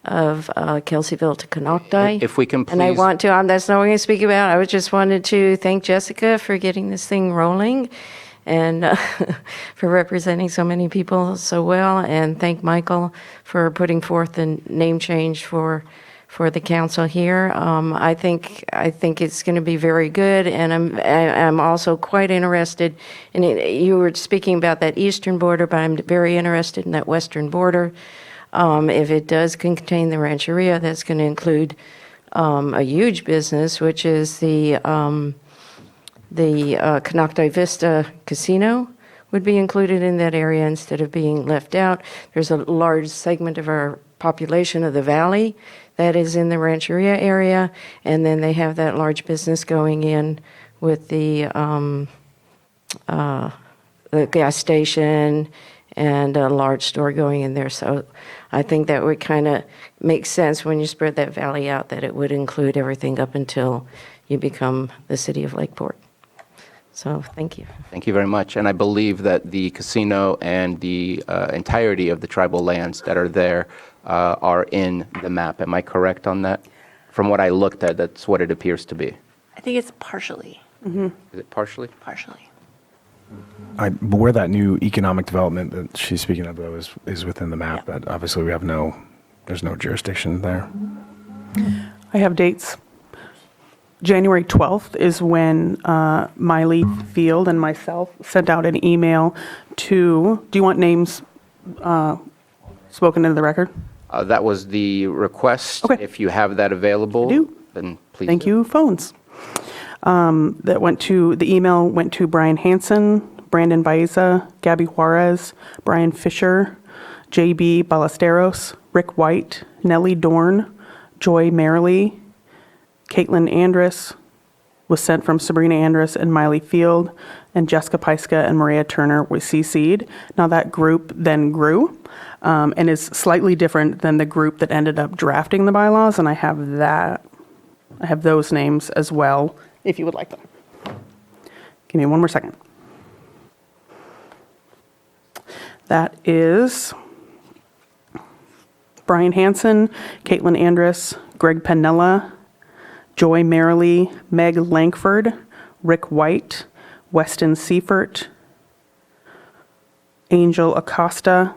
Speaker 13: of Kelseyville to Canocti.
Speaker 1: If we can
Speaker 13: And I
Speaker 1: please-
Speaker 13: want to, that's not what I'm going to speak about. I just wanted to thank Jessica for getting this thing rolling and for representing so many people so well, and thank Michael for putting forth the name change for the council here. I think it's going to be very good, and I'm also quite interested in it. You were speaking about that eastern border, but I'm very interested in that western border. If it does contain the rancheria, that's going to include a huge business, which is the Canocti Vista Casino would be included in that area instead of being left out. There's a large segment of our population of the valley that is in the rancheria area, and then they have that large business going in with the gas station and a large store going in there. So I think that would kind of make sense when you spread that valley out, that it would include everything up until you become the city of Lakeport. So thank you.
Speaker 1: Thank you very much. And I believe that the casino and the entirety of the tribal lands that are there are in the map. Am I correct on that? From what I looked at, that's what it appears to be.
Speaker 2: I think it's partially.
Speaker 1: Is it partially?
Speaker 2: Partially.
Speaker 4: But where that new economic development that she's speaking of, though, is within the map, but obviously there's no jurisdiction there.
Speaker 3: I have dates. January 12th is when Miley Field and myself sent out an email do you want names spoken into the record?
Speaker 1: That was the request.
Speaker 3: Okay.
Speaker 1: If you have that available,
Speaker 3: I do.
Speaker 1: then please.
Speaker 3: Thank you, phones. The email went to Brian Hansen, Brandon Baeza, Gabby Juarez, Brian Fisher, J.B. Ballesteros, Rick White, Nellie Dorn, Joy Merrily, Caitlin Andrus, was sent from Sabrina Andrus and Miley Field, and Jessica Peiska and Maria Turner was CC'd. Now that group then grew and is slightly different than the group that ended up drafting the bylaws, and I have that I have those names as well, if you would like them. Give me one more second. That is Brian Hansen, Caitlin Andrus, Greg Pennella, Joy Merrily, Meg Langford, Rick White, Weston Seifert, Angel Acosta,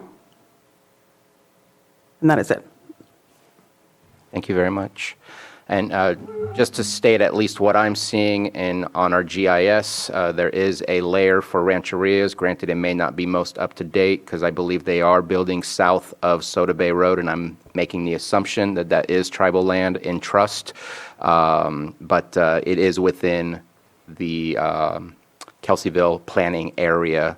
Speaker 3: and that is it.
Speaker 1: Thank you very much. And just to state at least what I'm seeing on our GIS, there is a layer for rancherias. Granted, it may not be most up to date because I believe they are building south of Soda Bay Road, and I'm making the assumption that that is tribal land in trust. But it is within the Kelseyville planning area,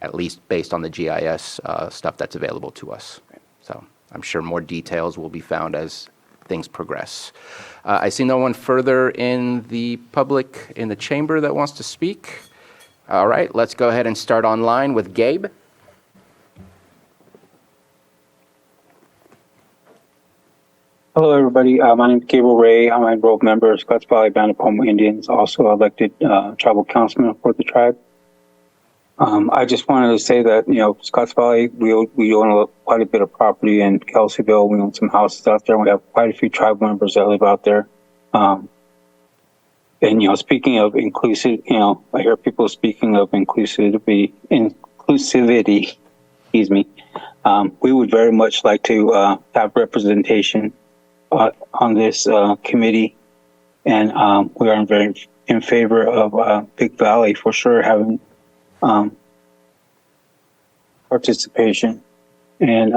Speaker 1: at least based on the GIS stuff that's available to us. So I'm sure more details will be found as things progress. I see no one further in the public in the chamber that wants to speak. All right, let's go ahead and start online with Gabe.
Speaker 14: Hello, everybody. My name is Gabriel Ray. I'm an enrolled member of Scotts Valley Band of Pomo Indians, also elected tribal councilman for the tribe. I just wanted to say that, Scotts Valley, we own quite a bit of property in Kelseyville. We own some houses out there. We have quite a few tribal members that live out there. And, speaking of inclusive, I hear people speaking of inclusivity, excuse me. We would very much like to have representation on this committee. And we are very in favor of Big Valley for sure having participation, and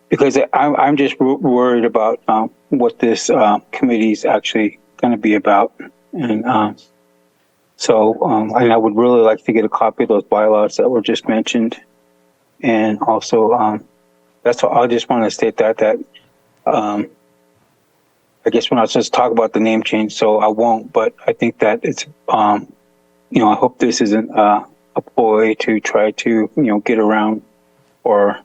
Speaker 14: because I'm just worried about what this committee is actually going to be about, and so I would really like to get a copy of those bylaws that were just mentioned, and also that's what I just want to state that I guess we're not supposed to talk about the name change, so I won't, but I think that it's I hope this isn't a ploy to try to, get around, or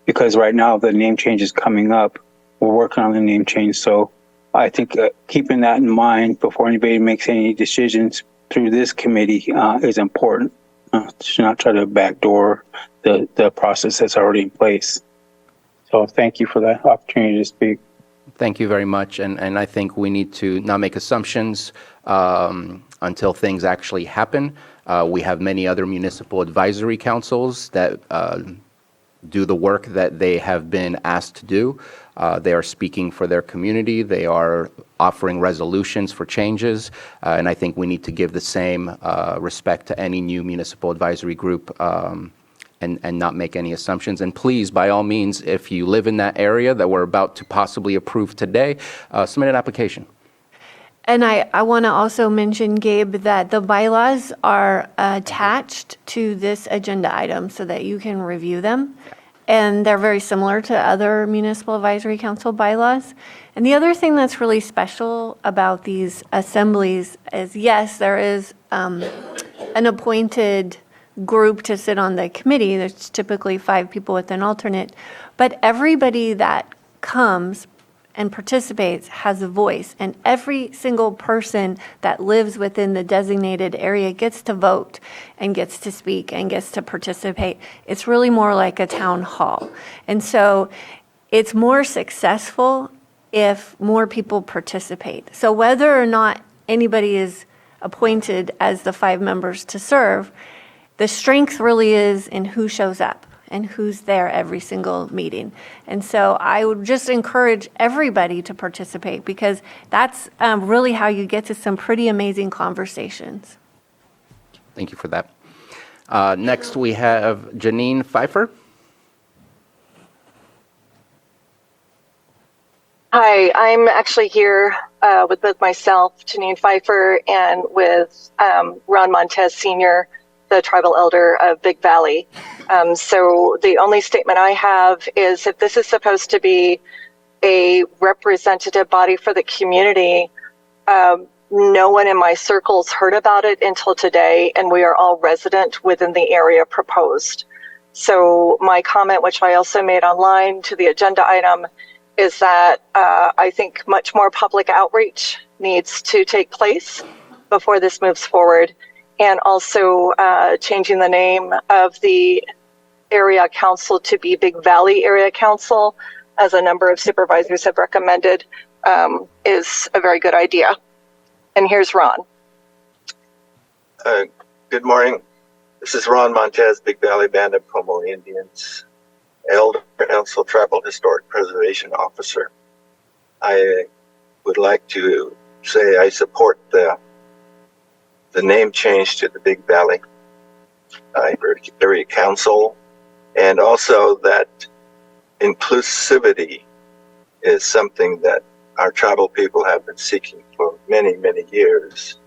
Speaker 14: because right now the name change is coming up. We're working on the name change. So I think keeping that in mind before anybody makes any decisions through this committee is important. To not try to backdoor the process that's already in place. So thank you for that opportunity to speak.
Speaker 1: Thank you very much. And I think we need to not make assumptions until things actually happen. We have many other municipal advisory councils that do the work that they have been asked to do. They are speaking for their community. They are offering resolutions for changes. And I think we need to give the same respect to any new municipal advisory group and not make any assumptions. And please, by all means, if you live in that area that we're about to possibly approve today, submit an application.
Speaker 2: And I want to also mention, Gabe, that the bylaws are attached to this agenda item so that you can review them. And they're very similar to other municipal advisory council bylaws. And the other thing that's really special about these assemblies is, yes, there is an appointed group to sit on the committee. There's typically 5 people with an alternate. But everybody that comes and participates has a voice, and every single person that lives within the designated area gets to vote and gets to speak and gets to participate. It's really more like a town hall. And so it's more successful if more people participate. So whether or not anybody is appointed as the 5 members to serve, the strength really is in who shows up and who's there every single meeting. And so I would just encourage everybody to participate, because that's really how you get to some pretty amazing conversations.
Speaker 1: Thank you for that. Next, we have Janine Pfeiffer.
Speaker 15: Hi, I'm actually here with both myself, Janine Pfeiffer, and with Ron Montez Sr., the tribal elder of Big Valley. So the only statement I have is, if this is supposed to be a representative body for the community, no one in my circles heard about it until today, and we are all resident within the area proposed. So my comment, which I also made online to the agenda item, is that I think much more public outreach needs to take place before this moves forward, and also changing the name of the area council to be Big Valley Area Council, as a number of supervisors have recommended, is a very good idea. And here's Ron.
Speaker 16: Good morning. This is Ron Montez, Big Valley Band of Como Indians, Elder Council Tribal Historic Preservation Officer. I would like to say I support the name change to the Big Valley Area Council, and also that inclusivity is something that our tribal people have been seeking for many, many years.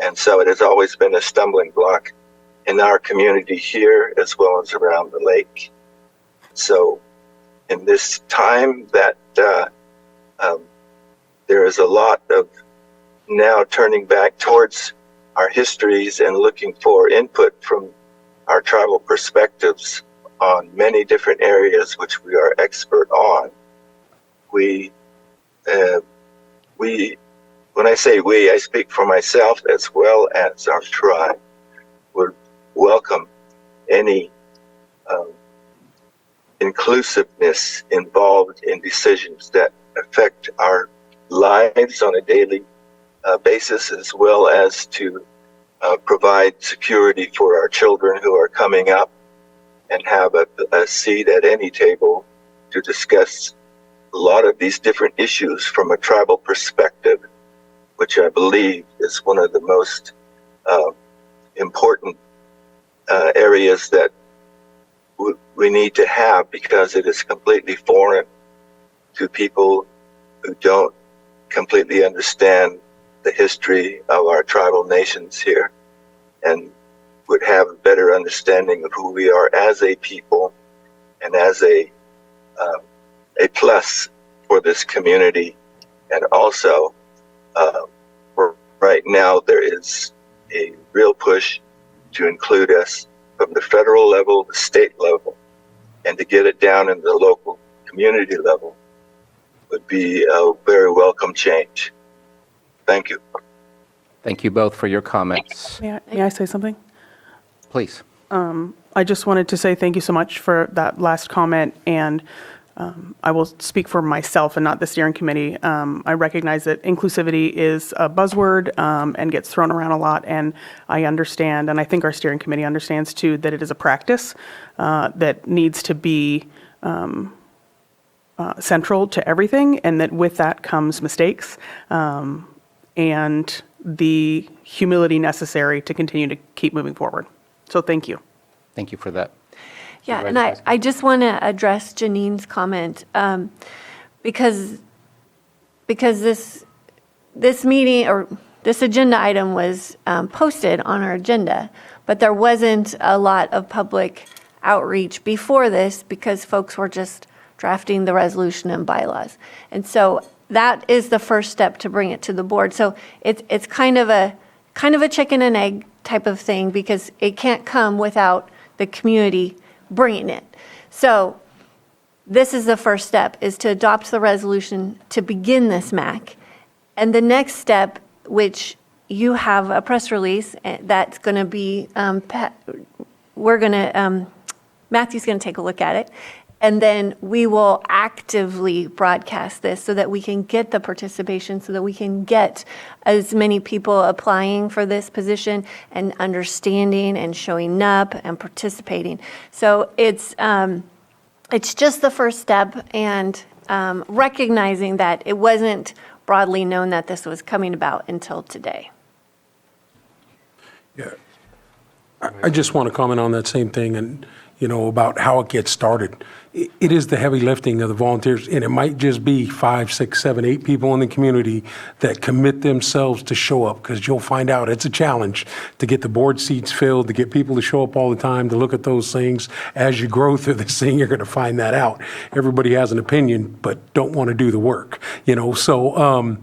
Speaker 16: And so it has always been a stumbling block in our community here as well as around the lake. So in this time that there is a lot of now turning back towards our histories and looking for input from our tribal perspectives on many different areas which we are expert on. When I say we, I speak for myself as well as our tribe, would welcome any inclusiveness involved in decisions that affect our lives on a daily basis, as well as to provide security for our children who are coming up and have a seat at any table to discuss a lot of these different issues from a tribal perspective, which I believe is one of the most important areas that we need to have, because it is completely foreign to people who don't completely understand the history of our tribal nations here, and would have a better understanding of who we are as a people and as a plus for this community. And also, right now there is a real push to include us from the federal level, the state level, and to get it down in the local community level would be a very welcome change. Thank you.
Speaker 1: Thank you both for your comments.
Speaker 3: May I say something?
Speaker 1: Please.
Speaker 3: I just wanted to say thank you so much for that last comment, and I will speak for myself and not the steering committee. I recognize that inclusivity is a buzzword and gets thrown around a lot, and I understand, and I think our steering committee understands too, that it is a practice that needs to be central to everything, and that with that comes mistakes and the humility necessary to continue to keep moving forward. So thank you.
Speaker 1: Thank you for that.
Speaker 2: Yeah, and I just want to address Janine's comment, because this meeting, or this agenda item was posted on our agenda, but there wasn't a lot of public outreach before this because folks were just drafting the resolution and bylaws. And so that is the first step to bring it to the board. So it's kind of a chicken and egg type of thing, because it can't come without the community bringing it. So this is the first step, is to adopt the resolution to begin this MAC. And the next step, which you have a press release that's going to be, Matthew's going to take a look at it. And then we will actively broadcast this so that we can get the participation, so that we can get as many people applying for this position and understanding and showing up and participating. So it's just the first step, and recognizing that it wasn't broadly known that this was coming about until today.
Speaker 7: Yeah. I just want to comment on that same thing, and about how it gets started. It is the heavy lifting of the volunteers, and it might just be 5, 6, 7, 8 people in the community that commit themselves to show up, because you'll find out it's a challenge to get the board seats filled, to get people to show up all the time, to look at those things. As you grow through this thing, you're going to find that out. Everybody has an opinion, but don't want to do the work. So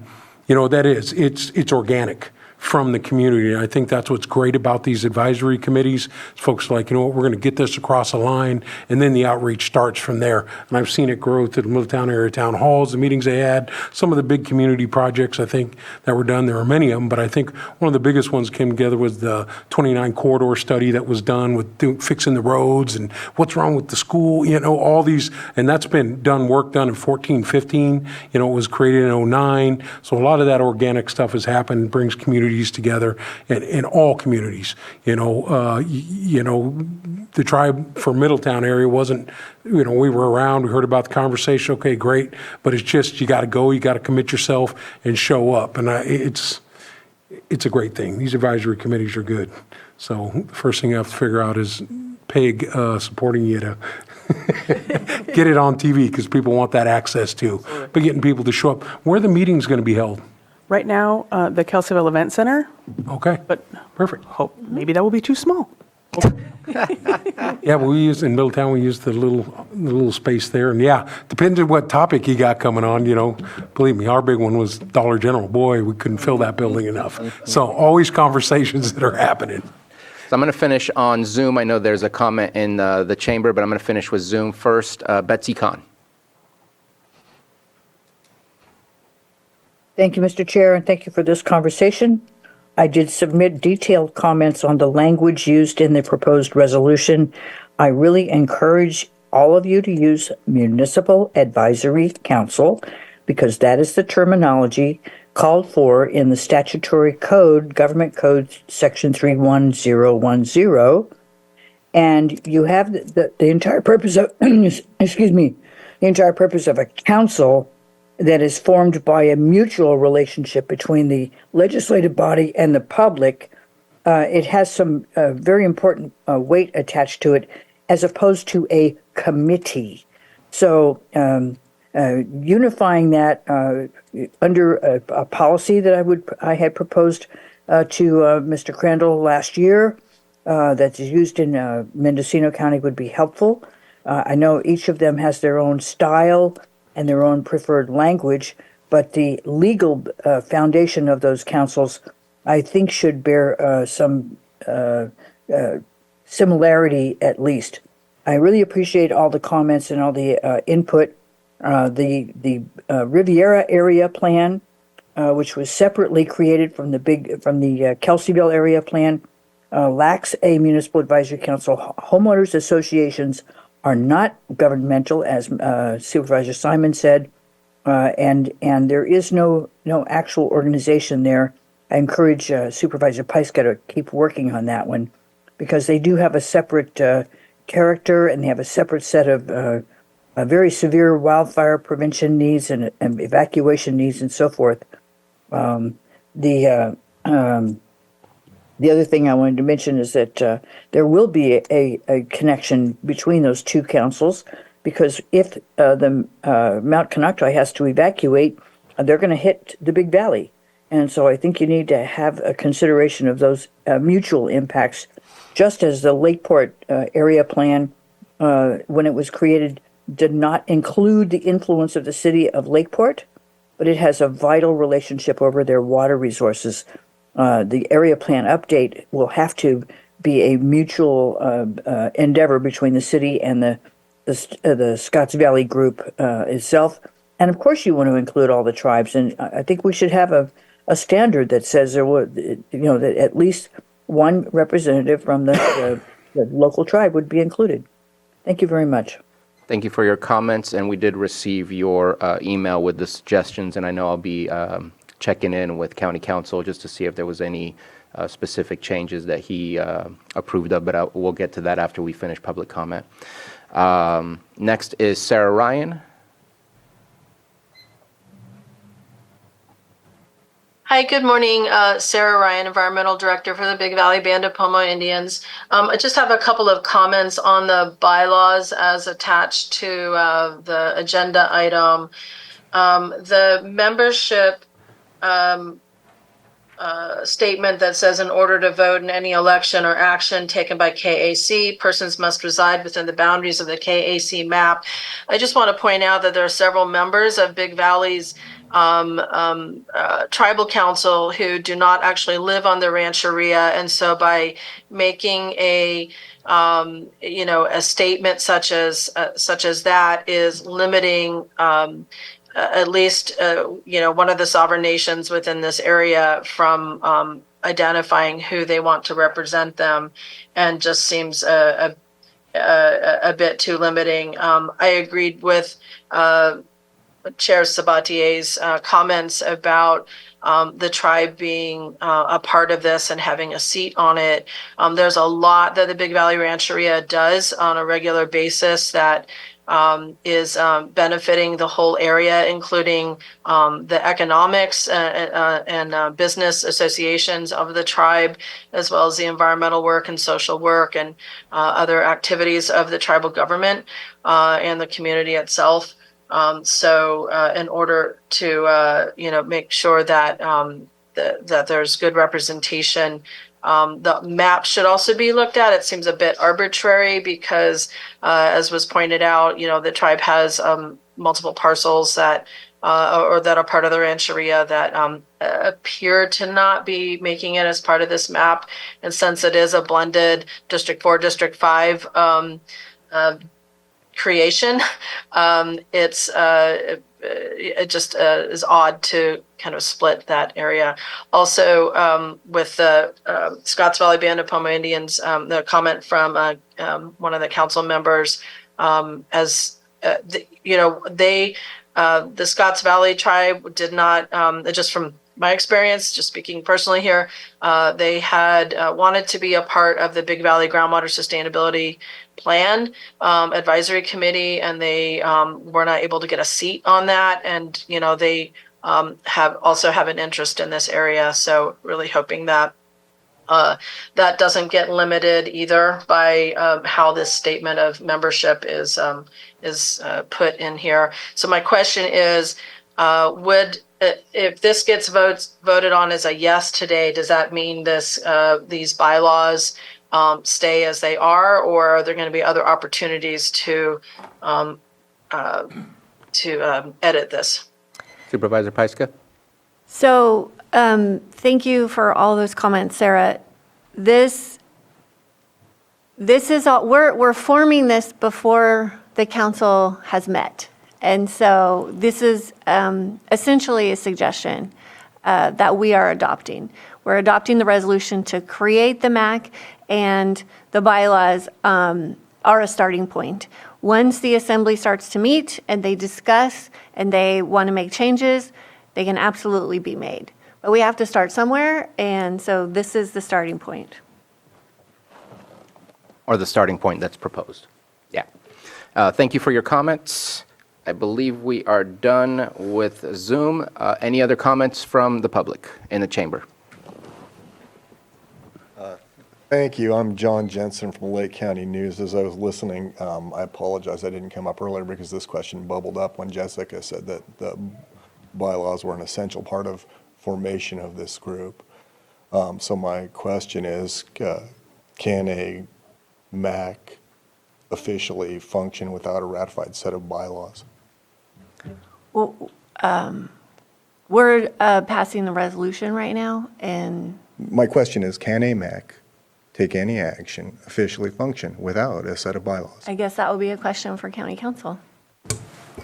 Speaker 7: that it's organic. from the community. And I think that's what's great about these advisory committees. Folks are like, you know what, we're going to get this across the line, and then the outreach starts from there. And I've seen it grow through the Middletown area town halls, the meetings they had, some of the big community projects I think that were done. There are many of them, but I think one of the biggest ones came together was the 29 corridor study that was done with fixing the roads and what's wrong with the school, you know, all these, and that's been work done in 14, 15, you know, it was created in 09. So a lot of that organic stuff has happened, brings communities together in all communities, you know, the Tribe for Middletown area wasn't, you know, we were around, we heard about the conversation, okay, great, but it's just, you got to go, you got to commit yourself and show up. And it's a great thing. These advisory committees are good. So the first thing you have to figure out is PEG supporting you to get it on TV, because people want that access too. But getting people to show up. Where are the meetings going to be held?
Speaker 3: Right now, the Kelseyville Event Center,
Speaker 7: Okay,
Speaker 3: but
Speaker 7: perfect.
Speaker 3: hope maybe that will be too small.
Speaker 7: Yeah, well, we use in Middletown, we use the little space there. And yeah, depends on what topic you got coming on, you know. Believe me, our big one was Dollar General. Boy, we couldn't fill that building enough. So always conversations that are happening.
Speaker 1: So I'm going to finish on Zoom. I know there's a comment in the chamber, but I'm going to finish with Zoom first. Betsy Kahn.
Speaker 17: Thank you, Mr. Chair, and thank you for this conversation. I did submit detailed comments on the language used in the proposed resolution. I really encourage all of you to use Municipal Advisory Council, because that is the terminology called for in the statutory code, Government Code Section 31010. And you have the entire purpose of, excuse me, the entire purpose of a council that is formed by a mutual relationship between the legislative body and the public. It has some very important weight attached to it, as opposed to a committee. So unifying that under a policy that I had proposed to Mr. Crandall last year, that's used in Mendocino County, would be helpful. I know each of them has their own style and their own preferred language, but the legal foundation of those councils, I think, should bear some similarity at least. I really appreciate all the comments and all the input. The Riviera area plan, which was separately created from the Kelseyville area plan, lacks a municipal advisory council. Homeowners associations are not governmental, as Supervisor Simon said, and there is no actual organization there. I encourage Supervisor Pyska to keep working on that one, because they do have a separate character, and they have a separate set of very severe wildfire prevention needs and evacuation needs and so forth. The other thing I wanted to mention is that there will be a connection between those two councils, because if the Mount Conoctoy has to evacuate, they're going to hit the Big Valley. And so I think you need to have a consideration of those mutual impacts, just as the Lakeport area plan, when it was created, did not include the influence of the city of Lakeport, but it has a vital relationship over their water resources. The area plan update will have to be a mutual endeavor between the city and the Scotts Valley group itself. And of course, you want to include all the tribes. And I think we should have a standard that says there would, that at least one representative from the local tribe would be included. Thank you very much.
Speaker 1: Thank you for your comments, and we did receive your email with the suggestions, and I know I'll be checking in with County Council just to see if there was any specific changes that he approved of, but we'll get to that after we finish public comment. Next is Sarah Ryan.
Speaker 18: Hi, good morning. Sarah Ryan, Environmental Director for the Big Valley Band of Pomo Indians. I just have a couple of comments on the bylaws as attached to the agenda item. The membership statement that says, in order to vote in any election or action taken by KAC, persons must reside within the boundaries of the KAC map. I just want to point out that there are several members of Big Valley's tribal council who do not actually live on the rancheria, and so by making a a statement such as that is limiting at least one of the sovereign nations within this area from identifying who they want to represent them, and just seems a bit too limiting. I agreed with Chair Sabatier's comments about the tribe being a part of this and having a seat on it. There's a lot that the Big Valley Rancheria does on a regular basis that is benefiting the whole area, including the economics and business associations of the tribe, as well as the environmental work and social work and other activities of the tribal government and the community itself. So in order to make sure that that there's good representation, the map should also be looked at. It seems a bit arbitrary because, as was pointed out, the tribe has multiple parcels that or that are part of the rancheria that appear to not be making it as part of this map. And since it is a blended District 4, District 5 creation, it just is odd to kind of split that area. Also, with the Scotts Valley Band of Pomo Indians, the comment from one of the council members, the Scotts Valley tribe did not, just from my experience, just speaking personally here, they had wanted to be a part of the Big Valley Groundwater Sustainability Plan Advisory Committee, and they were not able to get a seat on that. And they have an interest in this area, so really hoping that that doesn't get limited either by how this statement of membership is put in here. So my question is, if this gets voted on as a yes today, does that mean these bylaws stay as they are, or are there going to be other opportunities to edit this?
Speaker 1: Supervisor Pyska?
Speaker 2: So thank you for all those comments, Sarah. This is all, we're forming this before the council has met. And so this is essentially a suggestion that we are adopting. We're adopting the resolution to create the MAC, and the bylaws are a starting point. Once the assembly starts to meet and they discuss and they want to make changes, they can absolutely be made. But we have to start somewhere, and so this is the starting point.
Speaker 1: Or the starting point that's proposed. Yeah. Thank you for your comments. I believe we are done with Zoom. Any other comments from the public in the chamber?
Speaker 19: Thank you. I'm John Jensen from Lake County News. As I was listening, I apologize I didn't come up earlier because this question bubbled up when Jessica said that the bylaws were an essential part of formation of this group. So my question is, can a MAC officially function without a ratified set of bylaws?
Speaker 2: Well, we're passing the resolution right now, and
Speaker 19: My question is, can a MAC take any action, officially function without a set of bylaws?
Speaker 2: I guess that would be a question for county council.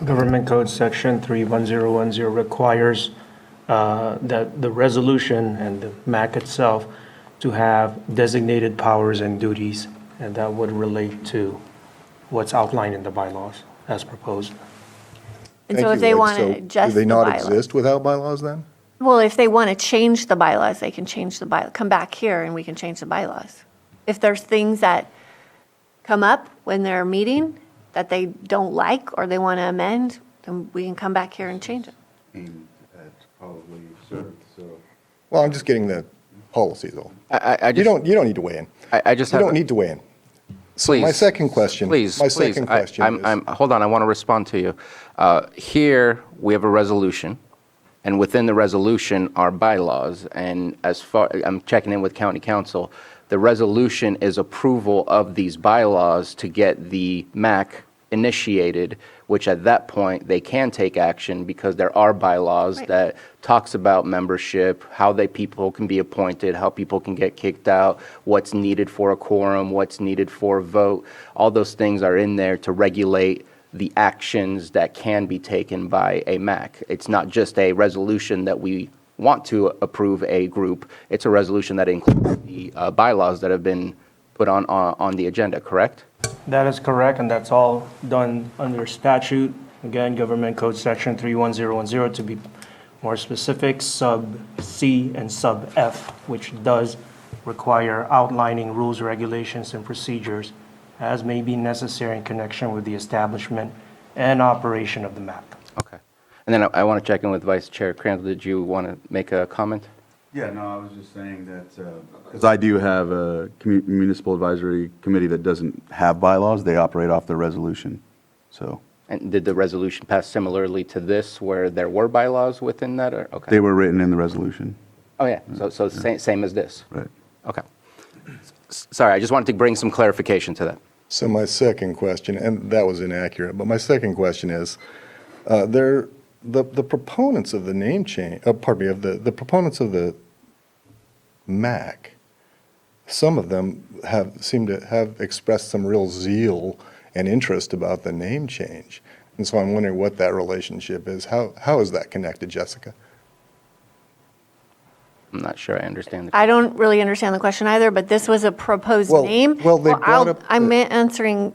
Speaker 20: Government Code Section 31010 requires that the resolution and the MAC itself to have designated powers and duties, and that would relate to what's outlined in the bylaws as proposed.
Speaker 2: And so if they want to adjust
Speaker 19: do they
Speaker 2: the
Speaker 19: not
Speaker 2: bylaws.
Speaker 19: exist without bylaws then?
Speaker 2: Well, if they want to change the bylaws, they can change the bylaws. Come back here and we can change the bylaws. If there's things that come up when they're meeting that they don't like or they want to amend, then we can come back here and change it.
Speaker 19: Well, I'm just getting the policy though.
Speaker 1: I
Speaker 19: You don't need to weigh in.
Speaker 1: I just
Speaker 19: You
Speaker 1: have
Speaker 19: don't need to weigh in.
Speaker 1: Please.
Speaker 19: My second question.
Speaker 1: Please,
Speaker 19: My
Speaker 1: please.
Speaker 19: second question is.
Speaker 1: Hold on, I want to respond to you. Here, we have a resolution, And within the resolution are bylaws. And as far, I'm checking in with county council, the resolution is approval of these bylaws to get the MAC initiated, which at that point, they can take action because there are bylaws that talks about membership, how people can be appointed, how people can get kicked out, what's needed for a quorum, what's needed for a vote. All those things are in there to regulate the actions that can be taken by a MAC. It's not just a resolution that we want to approve a group. It's a resolution that includes the bylaws that have been put on the agenda, correct?
Speaker 20: That is correct, and that's all done under statute. Again, Government Code Section 31010, to be more specific, sub C and sub F, which does require outlining rules, regulations, and procedures as may be necessary in connection with the establishment and operation of the MAC.
Speaker 1: Okay. And then I want to check in with Vice Chair Crandall. Did you want to make a comment?
Speaker 8: Yeah, no, I was just saying that, because I do have a municipal advisory committee that doesn't have bylaws, they operate off the resolution, so.
Speaker 1: And did the resolution pass similarly to this, where there were bylaws within that, or, okay?
Speaker 8: They were written in the resolution.
Speaker 1: Oh, yeah, so same as this?
Speaker 8: Right.
Speaker 1: Okay. Sorry, I just wanted to bring some clarification to that.
Speaker 19: So my second question, and that was inaccurate, but my second question is, the proponents of the name change, pardon me, the proponents of the MAC, some of them seem to have expressed some real zeal and interest about the name change. And so I'm wondering what that relationship is. How is that connected, Jessica?
Speaker 1: I'm not sure I understand.
Speaker 2: I don't really understand the question either, but this was a proposed name.
Speaker 19: Well, they brought up.
Speaker 2: I'm answering,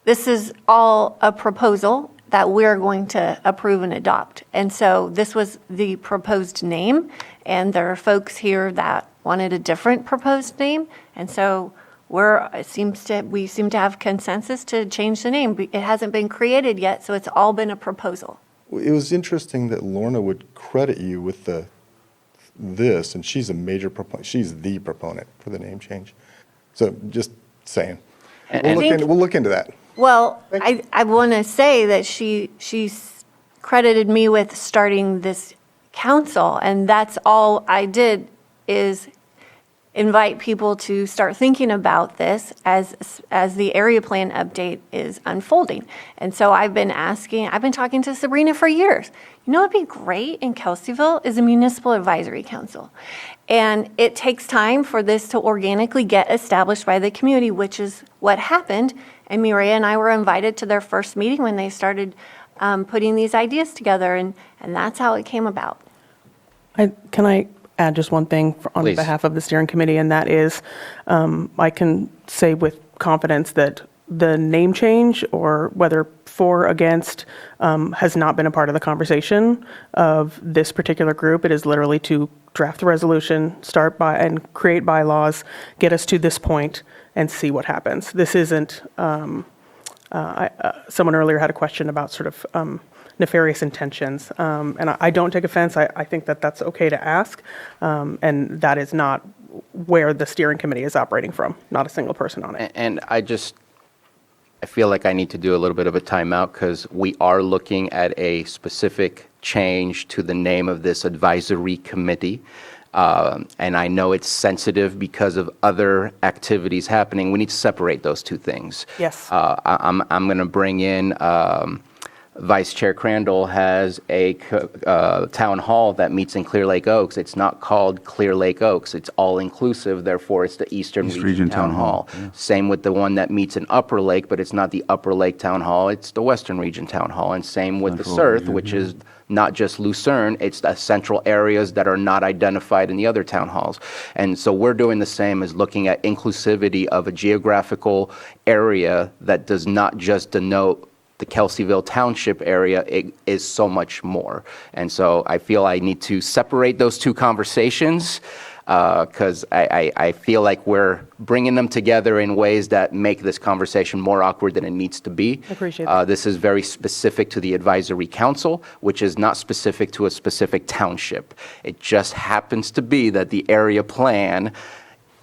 Speaker 2: this is all a proposal that we're going to approve and adopt. And so this was the proposed name, and there are folks here that wanted a different proposed name. And so we seem to have consensus to change the name. It hasn't been created yet, so it's all been a proposal.
Speaker 19: It was interesting that Lorna would credit you with this, and she's a major proponent. She's the proponent for the name change. So just saying. We'll look into that.
Speaker 2: Well, I want to say that she's credited me with starting this council, and that's all I did is invite people to start thinking about this as the area plan update is unfolding. And so I've been talking to Sabrina for years. You know what'd be great in Kelseyville is a municipal advisory council. And it takes time for this to organically get established by the community, which is what happened. And Mireya and I were invited to their first meeting when they started putting these ideas together, and that's how it came about.
Speaker 3: Can I add just one thing on
Speaker 1: Please.
Speaker 3: behalf of the steering committee, and that is, I can say with confidence that the name change, or whether for or against, has not been a part of the conversation of this particular group. It is literally to draft the resolution, and create bylaws, get us to this point, and see what happens. This isn't, someone earlier had a question about sort of nefarious intentions, and I don't take offense. I think that that's okay to ask, and that is not where the steering committee is operating from, not a single person on it.
Speaker 1: And I feel like I need to do a little bit of a timeout because we are looking at a specific change to the name of this advisory committee. And I know it's sensitive because of other activities happening. We need to separate those two things.
Speaker 3: Yes.
Speaker 1: I'm going to bring in Vice Chair Crandall has a town hall that meets in Clear Lake Oaks. It's not called Clear Lake Oaks. It's all-inclusive, therefore it's the East Region Town Hall.
Speaker 8: Yeah.
Speaker 1: Same with the one that meets in Upper Lake, but it's not the Upper Lake Town Hall, it's the Western Region Town Hall. And same with the CERT, which is not just Lucerne, it's the central areas that are not identified in the other town halls. And so we're doing the same as looking at inclusivity of a geographical area that does not just denote the Kelseyville Township area. It is so much more. And so I feel I need to separate those two conversations because I feel like we're bringing them together in ways that make this conversation more awkward than it needs to be.
Speaker 3: I appreciate that.
Speaker 1: This is very specific to the advisory council, which is not specific to a specific township. It just happens to be that the area plan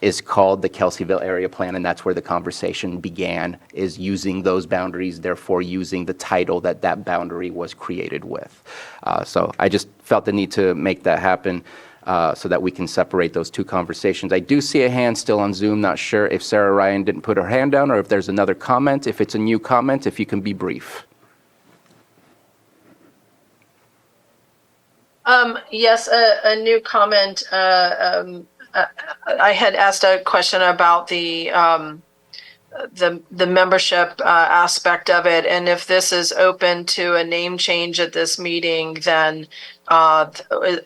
Speaker 1: is called the Kelseyville Area Plan, and that's where the conversation began, is using those boundaries, therefore using the title that that boundary was created with. So I just felt the need to make that happen so that we can separate those two conversations. I do see a hand still on Zoom. Not sure if Sarah Ryan didn't put her hand down or if there's another comment. If it's a new comment, if you can be brief.
Speaker 18: Yes, a new comment. I had asked a question about the membership aspect of it, and if this is open to a name change at this meeting, then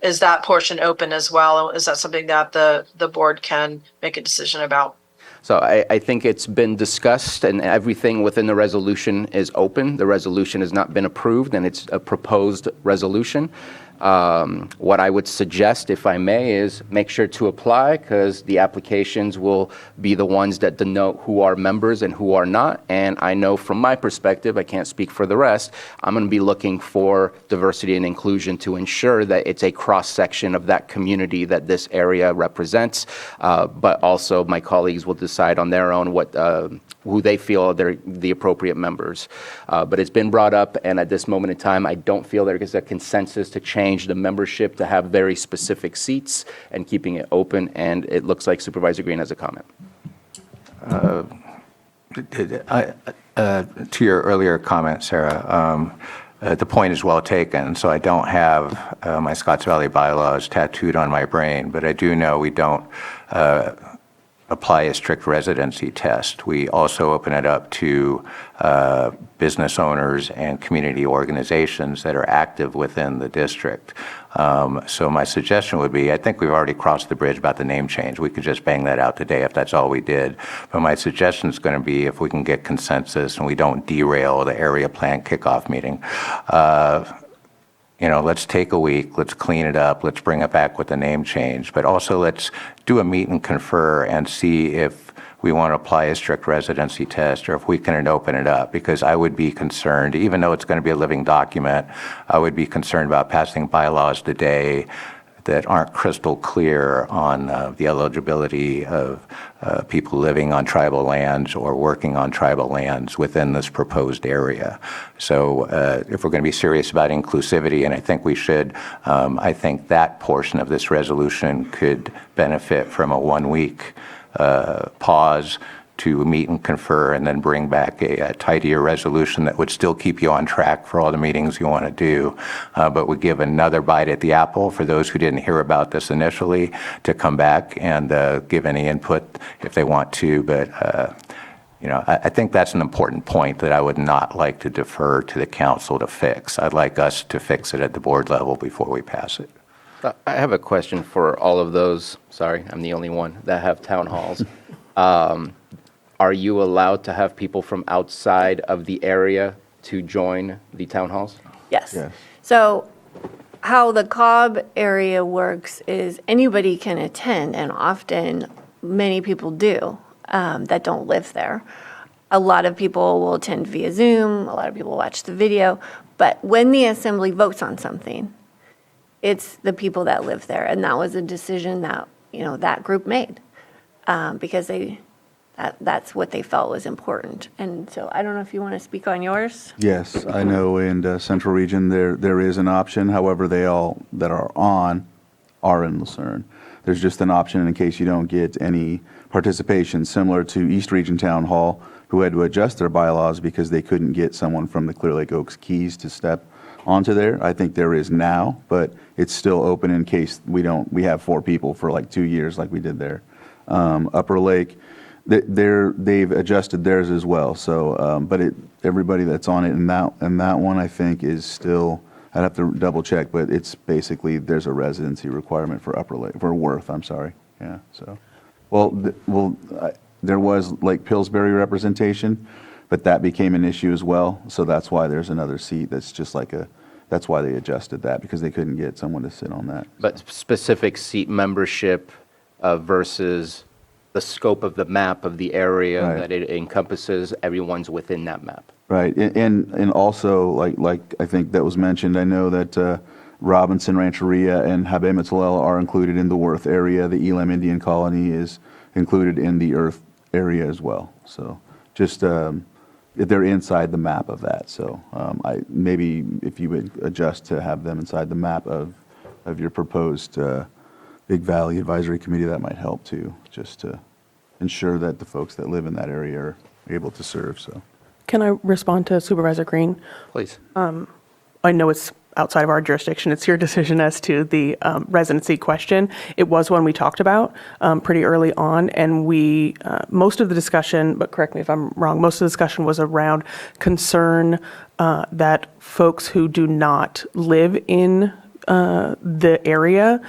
Speaker 18: is that portion open as well? Is that something that the board can make a decision about?
Speaker 1: So I think it's been discussed, and everything within the resolution is open. The resolution has not been approved, and it's a proposed resolution. What I would suggest, if I may, is make sure to apply, because the applications will be the ones that denote who are members and who are not. And I know from my perspective, I can't speak for the rest, I'm going to be looking for diversity and inclusion to ensure that it's a cross-section of that community that this area represents. But also my colleagues will decide on their own who they feel are the appropriate members. But it's been brought up, and at this moment in time, I don't feel there is a consensus to change the membership to have very specific seats and keeping it open. And it looks like Supervisor Green has a comment.
Speaker 5: To your earlier comment, Sarah, the point is well taken. So I don't have my Scotts Valley bylaws tattooed on my brain, but I do know we don't apply a strict residency test. We also open it up to business owners and community organizations that are active within the district. So my suggestion would be, I think we've already crossed the bridge about the name change. We could just bang that out today if that's all we did. But my suggestion is going to be, if we can get consensus and we don't derail the area plan kickoff meeting, let's take a week, let's clean it up, let's bring it back with the name change, but also let's do a meet and confer and see if we want to apply a strict residency test or if we can open it up, because I would be concerned, even though it's going to be a living document, I would be concerned about passing bylaws today that aren't crystal clear on the eligibility of people living on tribal lands or working on tribal lands within this proposed area. So if we're going to be serious about inclusivity, and I think we should, I think that portion of this resolution could benefit from a 1-week pause to meet and confer, and then bring back a tidier resolution that would still keep you on track for all the meetings you want to do, but would give another bite at the apple for those who didn't hear about this initially to come back and give any input if they want to. But I think that's an important point that I would not like to defer to the council to fix. I'd like us to fix it at the board level before we pass it.
Speaker 1: I have a question for all of those, sorry, I'm the only one, that have town halls. Are you allowed to have people from outside of the area to join the town halls?
Speaker 2: Yes. So how the Cobb area works is anybody can attend, and often many people do that don't live there. A lot of people will attend via Zoom, a lot of people watch the video, but when the assembly votes on something, it's the people that live there, and that was a decision that, that group made because that's what they felt was important. And so I don't know if you want to speak on yours.
Speaker 8: Yes, I know in Central Region there is an option. However, they all that are in Lucerne. There's just an option in case you don't get any participation, similar to East Region Town Hall, who had to adjust their bylaws because they couldn't get someone from the Clear Lake Oaks Keys to step onto there. I think there is now, but it's still open in case we have 4 people for like 2 years like we did there. Upper Lake, they've adjusted theirs as well. So, but everybody that's on it in that one, I think, is still. I'd have to double check, but it's basically there's a residency requirement for Upper Lake, for Worth. I'm sorry. Yeah. So, there was Lake Pillsbury representation, but that became an issue as well. So that's why there's another seat. That's just like that's why they adjusted that, because they couldn't get someone to sit on that.
Speaker 1: But specific seat membership versus the scope of the map of the area that it encompasses, everyone's within that map.
Speaker 8: Right, and also, like I think that was mentioned, I know that Robinson Rancheria and Habe Metzalel are included in the Worth area. The Elam Indian Colony is included in the earth area as well. So just, they're inside the map of that. So maybe if you would adjust to have them inside the map of your proposed Big Valley Advisory Committee, that might help too, just to ensure that the folks that live in that area are able to serve. So,
Speaker 3: Can I respond to Supervisor Green?
Speaker 1: Please.
Speaker 3: I know it's outside of our jurisdiction. It's your decision as to the residency question. It was one we talked about pretty early on, and we, most of the discussion, but correct me if I'm wrong, most of the discussion was around concern that folks who do not live in the area,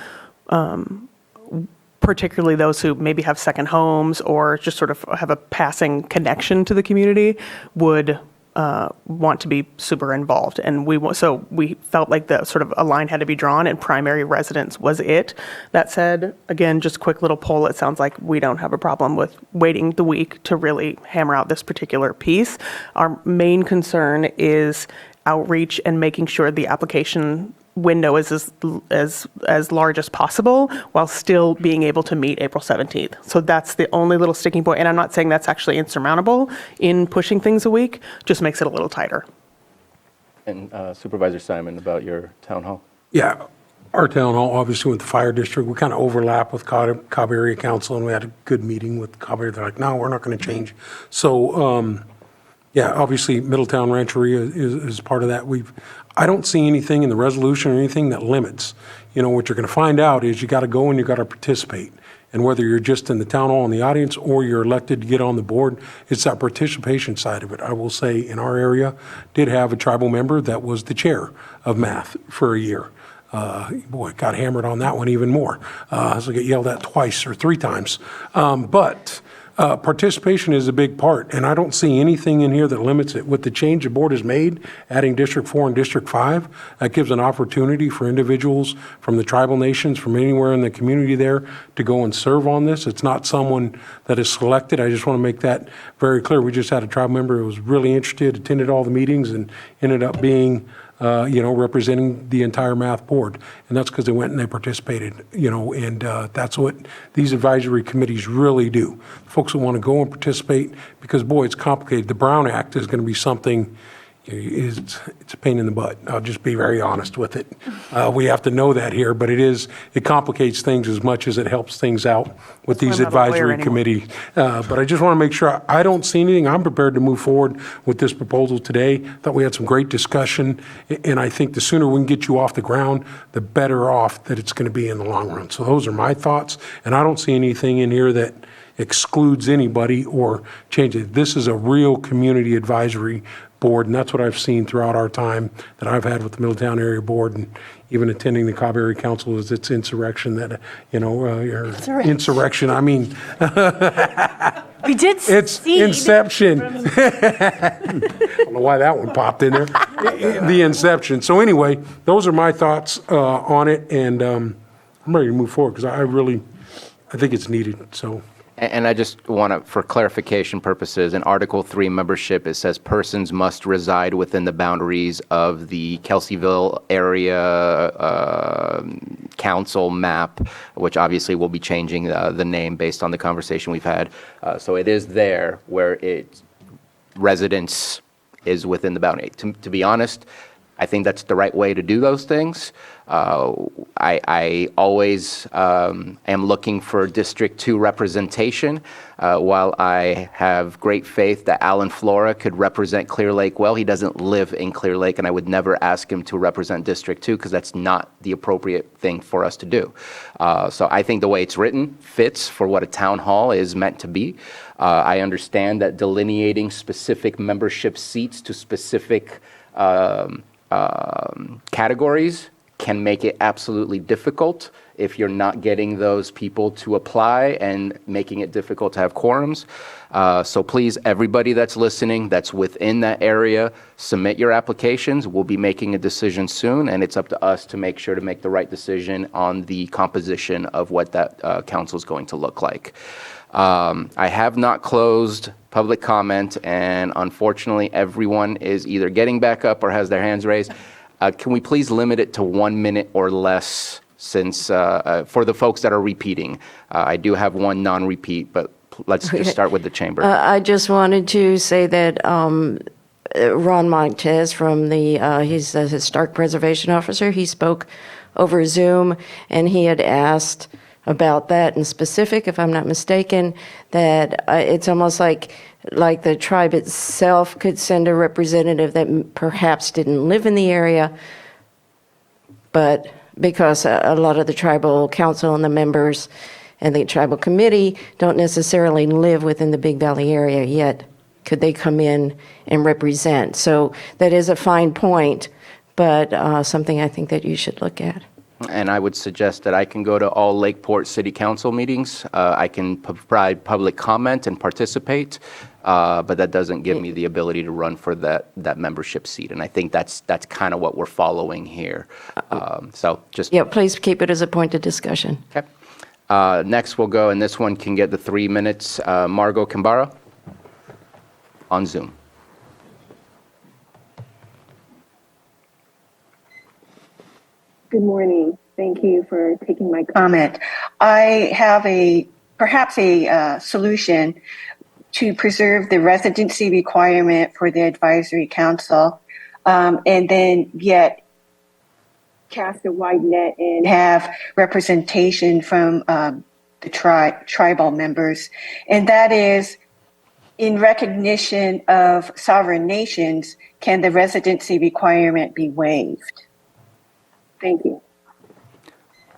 Speaker 3: particularly those who maybe have second homes or just sort of have a passing connection to the community, would want to be super involved. And so we felt like the sort of a line had to be drawn, and primary residence was it. That said, again, just a quick little poll, it sounds like we don't have a problem with waiting the week to really hammer out this particular piece. Our main concern is outreach and making sure the application window is as large as possible while still being able to meet April 17th. So that's the only little sticking point. And I'm not saying that's actually insurmountable in pushing things a week, just makes it a little tighter.
Speaker 1: And Supervisor Simon, about your town hall?
Speaker 7: Yeah, our town hall, obviously with the fire district, we kind of overlap with Cobb Area Council, and we had a good meeting with Cobb Area. They're like, no, we're not going to change. So, yeah, obviously Middletown Rancheria is part of that. I don't see anything in the resolution or anything that limits. You know, what you're going to find out is you got to go and you got to participate. And whether you're just in the town hall in the audience or you're elected to get on the board, it's that participation side of it. I will say in our area, did have a tribal member that was the chair of math for a year. Boy, got hammered on that one even more. So I got yelled at twice or 3 times. But participation is a big part, and I don't see anything in here that limits it. With the change the board has made, adding District 4 and District 5, that gives an opportunity for individuals from the tribal nations, from anywhere in the community there, to go and serve on this. It's not someone that is selected. I just want to make that very clear. We just had a tribal member who was really interested, attended all the meetings, and ended up being representing the entire math board. And that's because they went and they participated, and that's what these advisory committees really do. Folks who want to go and participate, because, boy, it's complicated. The Brown Act is going to be something, it's a pain in the butt. I'll just be very honest with it. We have to know that here, but it complicates things as much as it helps things out with these advisory committees. But I just want to make sure I don't see anything. I'm prepared to move forward with this proposal today. Thought we had some great discussion, and I think the sooner we can get you off the ground, the better off that it's going to be in the long run. So those are my thoughts, and I don't see anything in here that excludes anybody or changes. This is a real community advisory board, and that's what I've seen throughout our time that I've had with the Middletown Area Board, and even attending the Cobb Area Council is its insurrection that, insurrection, I mean.
Speaker 2: We did
Speaker 7: It's Inception. I don't know why that one popped in there. The Inception. So anyway, those are my thoughts on it, and I'm ready to move forward because I think it's needed, so.
Speaker 1: And I just want to, for clarification purposes, in Article 3 membership, it says persons must reside within the boundaries of the Kelseyville area council map, which obviously will be changing the name based on the conversation we've had. So it is there where residence is within the boundary. To be honest, I think that's the right way to do those things. I always am looking for District 2 representation. While I have great faith that Alan Flora could represent Clear Lake well, he doesn't live in Clear Lake, and I would never ask him to represent District 2 because that's not the appropriate thing for us to do. So I think the way it's written fits for what a town hall is meant to be. I understand that delineating specific membership seats to specific categories can make it absolutely difficult if you're not getting those people to apply and making it difficult to have quorums. So please, everybody that's listening, that's within that area, submit your applications. We'll be making a decision soon, and it's up to us to make sure to make the right decision on the composition of what that council is going to look like. I have not closed public comment, and unfortunately, everyone is either getting back up or has their hands raised. Can we please limit it to 1 minute or less since for the folks that are repeating. I do have one non-repeat, but let's just start with the chamber.
Speaker 13: I just wanted to say that Ron Montez from he's the Historic Preservation Officer. He spoke over Zoom, and he had asked about that in specific, if I'm not mistaken, that it's almost like the tribe itself could send a representative that perhaps didn't live in the area, but because a lot of the tribal council and the members and the tribal committee don't necessarily live within the Big Valley area yet, could they come in and represent? So that is a fine point, but something I think that you should look at.
Speaker 1: And I would suggest that I can go to all Lakeport City Council meetings. I can provide public comment and participate, but that doesn't give me the ability to run for that membership seat. And I think that's kind of what we're following here. So just
Speaker 13: Yeah, please keep it as a point of discussion.
Speaker 1: okay. Next, we'll go, and this one can get the 3 minutes. Margot Kambara on Zoom.
Speaker 21: Good morning. Thank you for taking my comment. I have perhaps a solution to preserve the residency requirement for the advisory council, and then yet cast a wide net and have representation from the tribal members. And that is, in recognition of sovereign nations, can the residency requirement be waived? Thank you.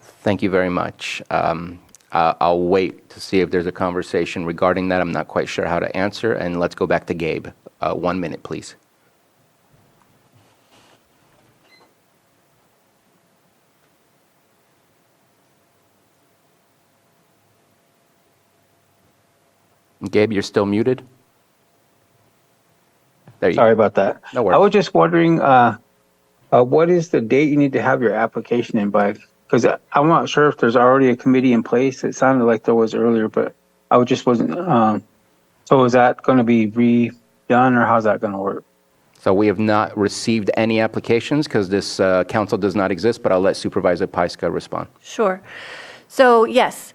Speaker 1: Thank you very much. I'll wait to see if there's a conversation regarding that. I'm not quite sure how to answer. And let's go back to Gabe. 1 minute, please. Gabe, you're still muted. There you go.
Speaker 14: Sorry about that.
Speaker 1: No worries.
Speaker 14: I was just wondering, what is the date you need to have your application in by? Because I'm not sure if there's already a committee in place. It sounded like there was earlier, but I just wasn't. So is that going to be redone, or how's that going to work?
Speaker 1: So we have not received any applications because this council does not exist, but I'll let Supervisor Pyska respond.
Speaker 2: Sure. So yes,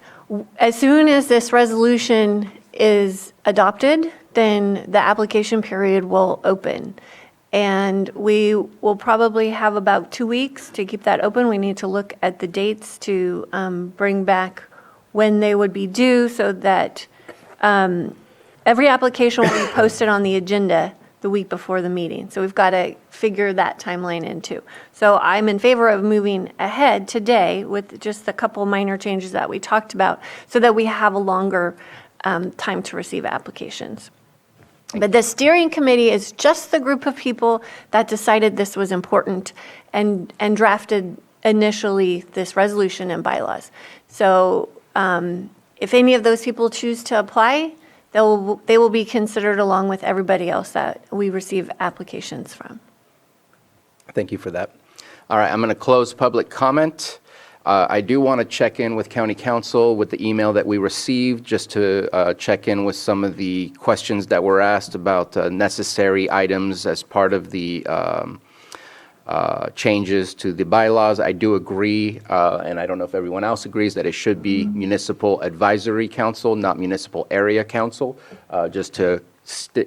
Speaker 2: as soon as this resolution is adopted, then the application period will open. And we will probably have about 2 weeks to keep that open. We need to look at the dates to bring back when they would be due so that every application will be posted on the agenda the week before the meeting. So we've got to figure that timeline in too. So I'm in favor of moving ahead today with just a couple minor changes that we talked about so that we have a longer time to receive applications. But the steering committee is just the group of people that decided this was important and drafted initially this resolution and bylaws. So if any of those people choose to apply, they will be considered along with everybody else that we receive applications from.
Speaker 1: Thank you for that. All right, I'm going to close public comment. I do want to check in with County Council with the email that we received, just to check in with some of the questions that were asked about necessary items as part of the changes to the bylaws. I do agree, and I don't know if everyone else agrees, that it should be Municipal Advisory Council, not Municipal Area Council, just to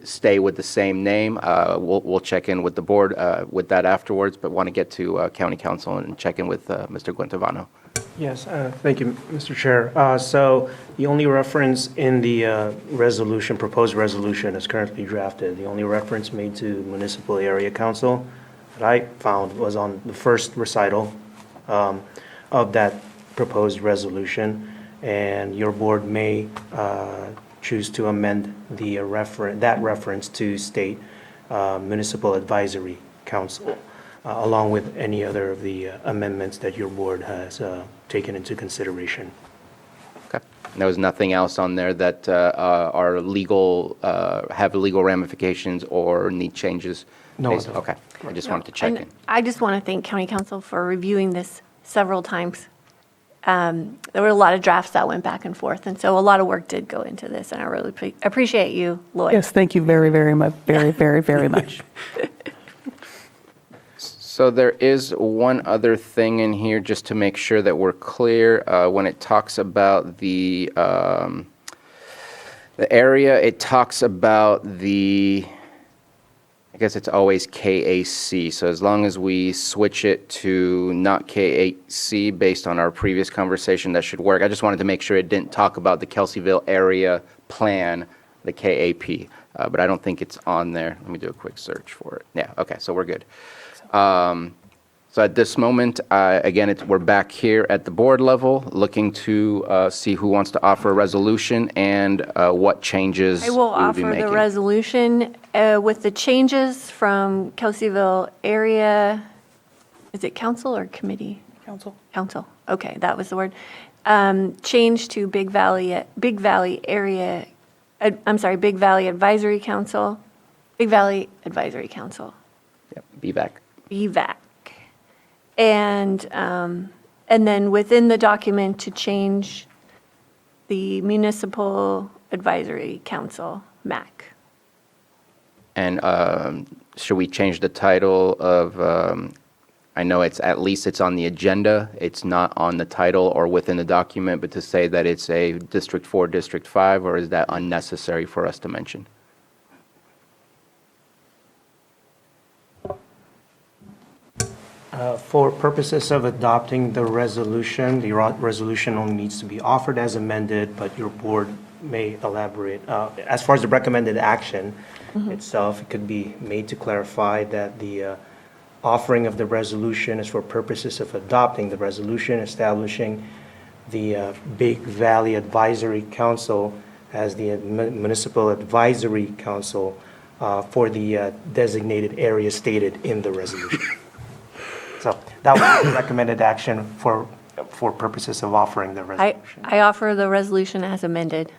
Speaker 1: stay with the same name. We'll check in with the board with that afterwards, but want to get to County Council and check in with Mr. Guantavano.
Speaker 20: Yes, thank you, Mr. Chair. So the only reference in the proposed resolution as currently drafted, the only reference made to Municipal Area Council that I found was on the first recital of that proposed resolution, and your board may choose to amend that reference to state Municipal Advisory Council, along with any other of the amendments that your board has taken into consideration.
Speaker 1: Okay. There was nothing else on there that are legal, have legal ramifications or need changes?
Speaker 20: No.
Speaker 1: Okay. I just wanted to check in.
Speaker 2: I just want to thank County Council for reviewing this several times. There were a lot of drafts that went back and forth, and so a lot of work did go into this, and I really appreciate you, Lloyd.
Speaker 3: Yes, thank you very, very much, very, very, very much.
Speaker 1: So there is one other thing in here, just to make sure that we're clear. When it talks about the area, it talks about I guess it's always KAC. So as long as we switch it to not KAC based on our previous conversation, that should work. I just wanted to make sure it didn't talk about the Kelseyville area plan, the KAP, but I don't think it's on there. Let me do a quick search for it. Yeah, okay, so we're good. So at this moment, again, we're back here at the board level, looking to see who wants to offer a resolution and what changes
Speaker 2: I will
Speaker 1: we would be
Speaker 2: offer the
Speaker 1: making.
Speaker 2: resolution with the changes from Kelseyville area, is it council or committee?
Speaker 3: Council.
Speaker 2: Council, okay, that was the word. Change to Big Valley area, Big Valley Advisory Council, Big Valley Advisory Council.
Speaker 1: Yep, BVAC.
Speaker 2: BVAC. And then within the document to change the Municipal Advisory Council, MAC.
Speaker 1: And should we change the title of, I know it's, at least it's on the agenda, it's not on the title or within the document, but to say that it's a District 4, District 5, or is that unnecessary for us to mention?
Speaker 20: For purposes of adopting the resolution only needs to be offered as amended, but your board may elaborate. As far as the recommended action itself, it could be made to clarify that the offering of the resolution is for purposes of adopting the resolution establishing the Big Valley Advisory Council as the Municipal Advisory Council for the designated area stated in the resolution. So that would be the recommended action for purposes of offering the resolution.
Speaker 2: I offer the resolution as amended.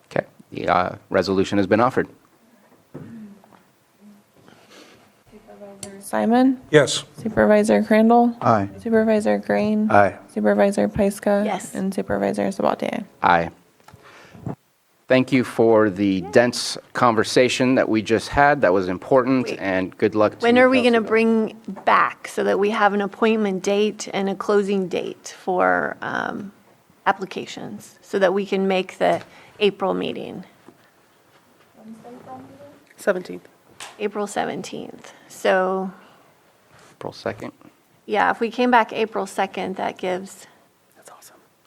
Speaker 1: Okay, the resolution has been offered.
Speaker 6: Simon?
Speaker 7: Yes.
Speaker 6: Supervisor Crandall?
Speaker 8: Aye.
Speaker 6: Supervisor Green?
Speaker 4: Aye.
Speaker 6: Supervisor Pyska?
Speaker 2: Yes.
Speaker 6: And Supervisor Sabatier?
Speaker 1: Aye. Thank you for the dense conversation that we just had. That was important, and good luck to you.
Speaker 2: When are we going to
Speaker 1: Kelseyville.
Speaker 2: bring back so that we have an appointment date and a closing date for applications so that we can make the April meeting?
Speaker 3: 17th.
Speaker 2: April 17th. So,
Speaker 1: April 2nd.
Speaker 2: yeah, if we came back April 2nd, that gives,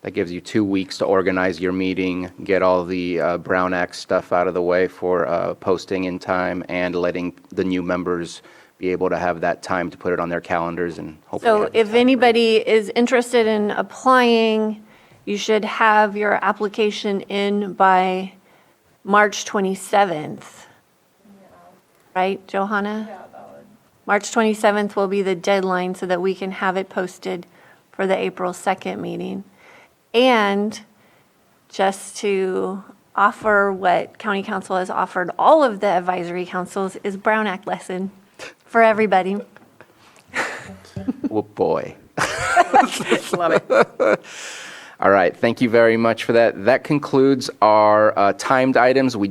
Speaker 1: That gives you 2 weeks to organize your meeting, get all the Brown Act stuff out of the way for posting in time, and letting the new members be able to have that time to put it on their calendars and hopefully.
Speaker 2: so
Speaker 1: have the
Speaker 2: if
Speaker 1: time.
Speaker 2: anybody is interested in applying, you should have your application in by March 27th. Right, Johanna? Yeah, that would. March 27th will be the deadline so that we can have it posted for the April 2nd meeting. And just to offer what County Council has offered all of the advisory councils is Brown Act lesson for everybody.
Speaker 1: Oh, boy.
Speaker 3: Love it.
Speaker 1: All right, thank you very much for that. That concludes our timed items. We